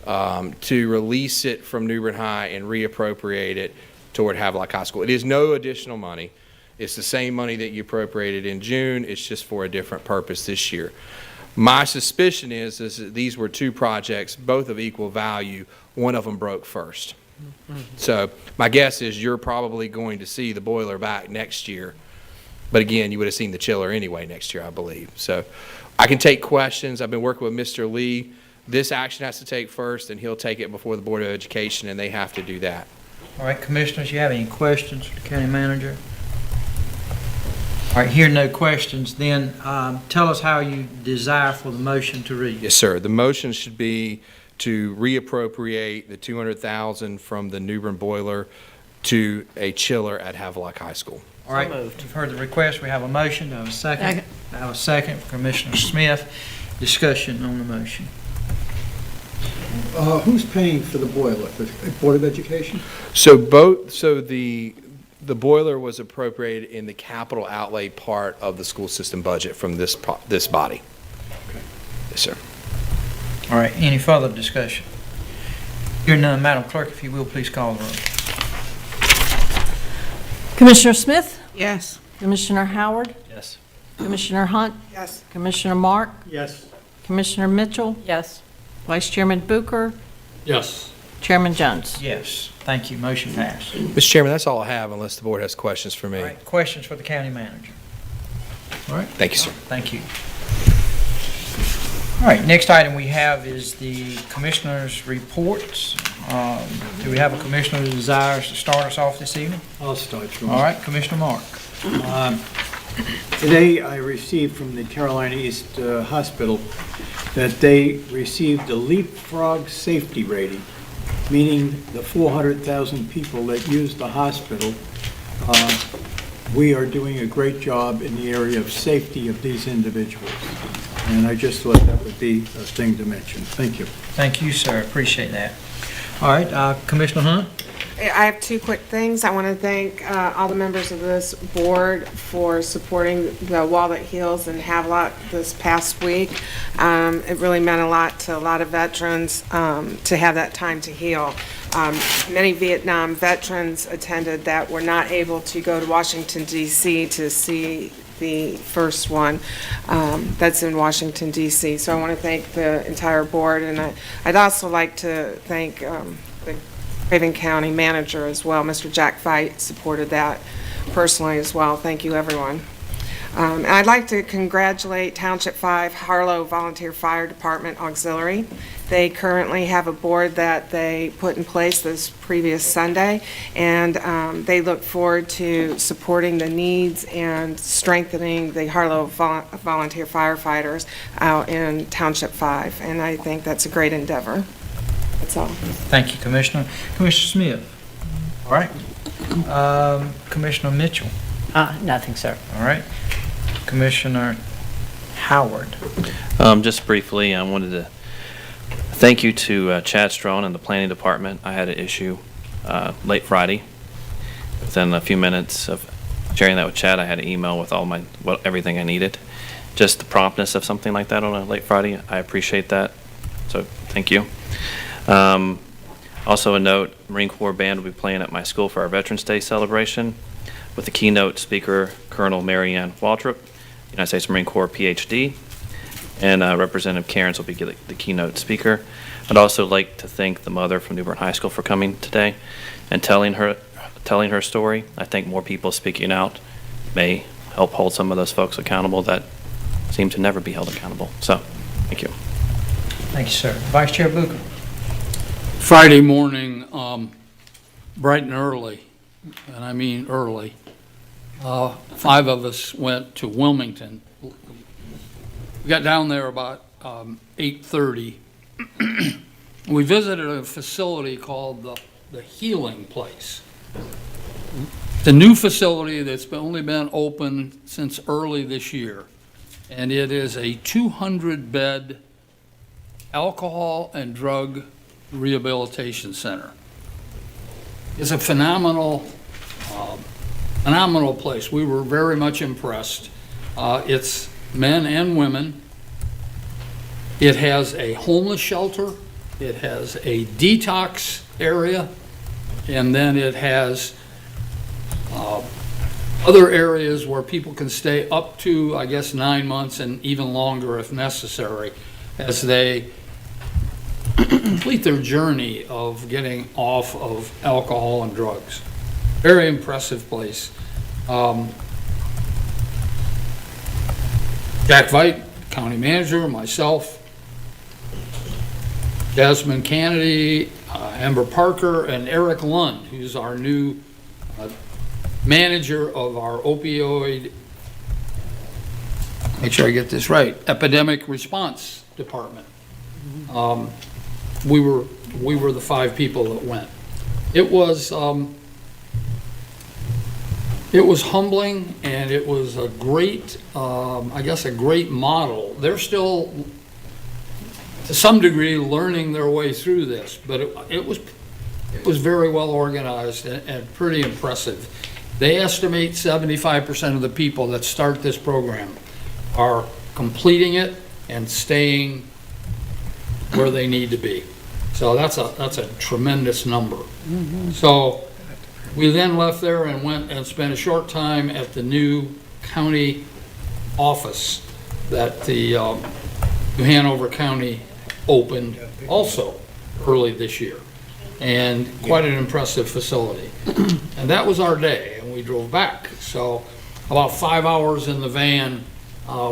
to release it from New Bern High and reappropriate it toward Havelock High School. It is no additional money. It's the same money that you appropriated in June. It's just for a different purpose this year. My suspicion is that these were two projects, both of equal value. One of them broke first. So my guess is you're probably going to see the boiler back next year. But again, you would have seen the chiller anyway next year, I believe. So I can take questions. I've been working with Mr. Lee. This action has to take first, and he'll take it before the Board of Education, and they have to do that. All right, Commissioners, you have any questions for the county manager? All right, hearing no questions, then tell us how you desire for the motion to read. Yes, sir. The motion should be to reappropriate the $200,000 from the New Bern boiler to a chiller at Havelock High School. All right, you've heard the request. We have a motion. Do I have a second? I have a second for Commissioner Smith. Discussion on the motion. Who's paying for the boiler? The Board of Education? So the boiler was appropriated in the capital outlay part of the school system budget from this body. Okay. Yes, sir. All right, any further discussion? Hearing none, Madam Clerk, if you will, please call the roll. Commissioner Smith? Yes. Commissioner Howard? Yes. Commissioner Hunt? Yes. Commissioner Mark? Yes. Commissioner Mitchell? Yes. Vice Chairman Bucher? Yes. Chairman Jones? Yes, thank you. Motion passed. Mr. Chairman, that's all I have unless the board has questions for me. All right, questions for the county manager? All right. Thank you, sir. Thank you. All right, next item we have is the commissioners' reports. Do we have a commissioner who desires to start us off this evening? I'll start. Sean. All right, Commissioner Mark. Today, I received from the Carolina East Hospital that they received a leapfrog safety rating, meaning the 400,000 people that use the hospital, we are doing a great job in the area of safety of these individuals. And I just thought that would be a thing to mention. Thank you. Thank you, sir. Appreciate that. All right, Commissioner Hunt? I have two quick things. I want to thank all the members of this board for supporting the Wall That Heals in Havelock this past week. It really meant a lot to a lot of veterans to have that time to heal. Many Vietnam veterans attended that were not able to go to Washington, D.C. to see the first one that's in Washington, D.C. So I want to thank the entire board, and I'd also like to thank the Craven County manager as well. Mr. Jack Veit supported that personally as well. Thank you, everyone. And I'd like to congratulate Township 5 Harlow Volunteer Fire Department Auxiliary. They currently have a board that they put in place this previous Sunday, and they look forward to supporting the needs and strengthening the Harlow volunteer firefighters out in Township 5, and I think that's a great endeavor. That's all. Thank you, Commissioner. Commissioner Smith? All right. Commissioner Mitchell? Nothing, sir. All right. Commissioner Howard? Just briefly, I wanted to thank you to Chad Strone and the Planning Department. I had an issue late Friday. Within a few minutes of sharing that with Chad, I had an email with everything I needed. Just the promptness of something like that on a late Friday, I appreciate that. So thank you. Also a note, Marine Corps Band will be playing at my school for our Veterans Day celebration with the keynote speaker, Colonel Marianne Waltrip, United States Marine Corps PhD, and Representative Cairns will be the keynote speaker. I'd also like to thank the mother from New Bern High School for coming today and telling her story. I think more people speaking out may help hold some of those folks accountable that seem to never be held accountable. So, thank you. Thank you, sir. Vice Chair Bucher? Friday morning, bright and early, and I mean early, 5 of us went to Wilmington. We got down there about 8:30. We visited a facility called the Healing Place. It's a new facility that's only been open since early this year, and it is a 200-bed alcohol and drug rehabilitation center. It's a phenomenal place. We were very much impressed. It's men and women. It has a homeless shelter. It has a detox area, and then it has other areas where people can stay up to, I guess, 9 months and even longer if necessary, as they complete their journey of getting off of alcohol and drugs. Very impressive place. Jack Veit, county manager, myself, Jasmine Kennedy, Amber Parker, and Eric Lund, who's our new manager of our opioid, make sure I get this right, epidemic response department. We were the 5 people that went. It was humbling, and it was a great, I guess, a great model. They're still, to some degree, learning their way through this, but it was very well organized and pretty impressive. They estimate 75% of the people that start this program are completing it and staying where they need to be. So that's a tremendous number. So we then left there and went and spent a short time at the new county office that the New Hanover County opened also early this year, and quite an impressive facility. And that was our day, and we drove back. So about 5 hours in the van,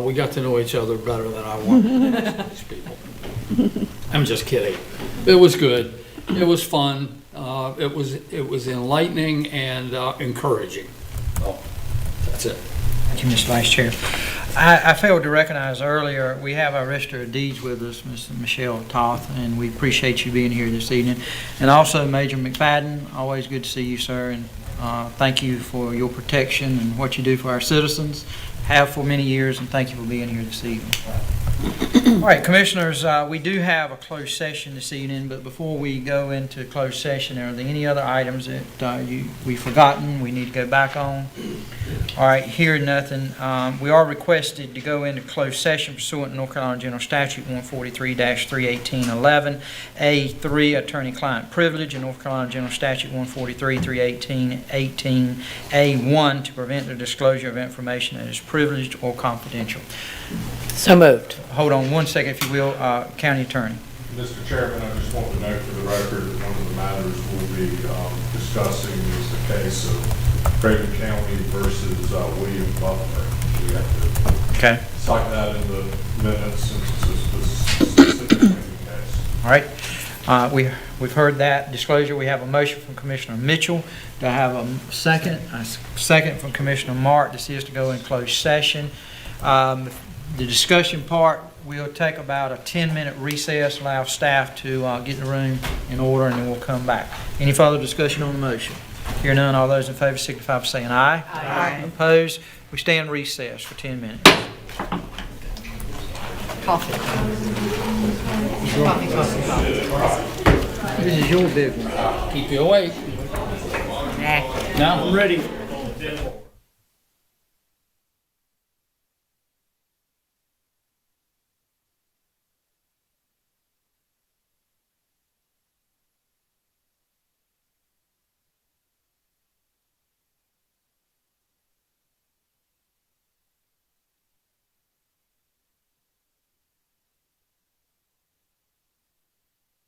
we got to know each other better than I wanted these people. I'm just kidding. It was good. It was fun. It was enlightening and encouraging. So that's it. Thank you, Mr. Vice Chair. I failed to recognize earlier, we have our Register of Deeds with us, Mr. Michelle Toth, and we appreciate you being here this evening. And also Major McFadden, always good to see you, sir, and thank you for your protection and what you do for our citizens, have for many years, and thank you for being here this evening. All right, Commissioners, we do have a closed session this evening, but before we go into closed session, are there any other items that we've forgotten we need to go back on? All right, hearing nothing, we are requested to go into closed session pursuant to North Carolina General Statute 143-31811, A3, attorney-client privilege, and North Carolina General Statute 143-318-18A1 to prevent the disclosure of information that is privileged or confidential. So moved. Hold on one second, if you will, County Attorney. Mr. Chairman, I just want to note for the record that one of the matters we'll be discussing is the case of Craven County versus William Butler. We have to cite that in the minutes since it's a specific case. All right. We've heard that disclosure. We have a motion from Commissioner Mitchell. Do I have a second? A second from Commissioner Mark. This is to go in closed session. The discussion part, we'll take about a 10-minute recess, allow staff to get the room in order, and then we'll come back. Any further discussion on the motion? Hear none, all those in favor signify by saying aye. Aye. Opposed? We stand recess for 10 minutes. Coffee. This is your big one. Keep you awake. Now I'm ready.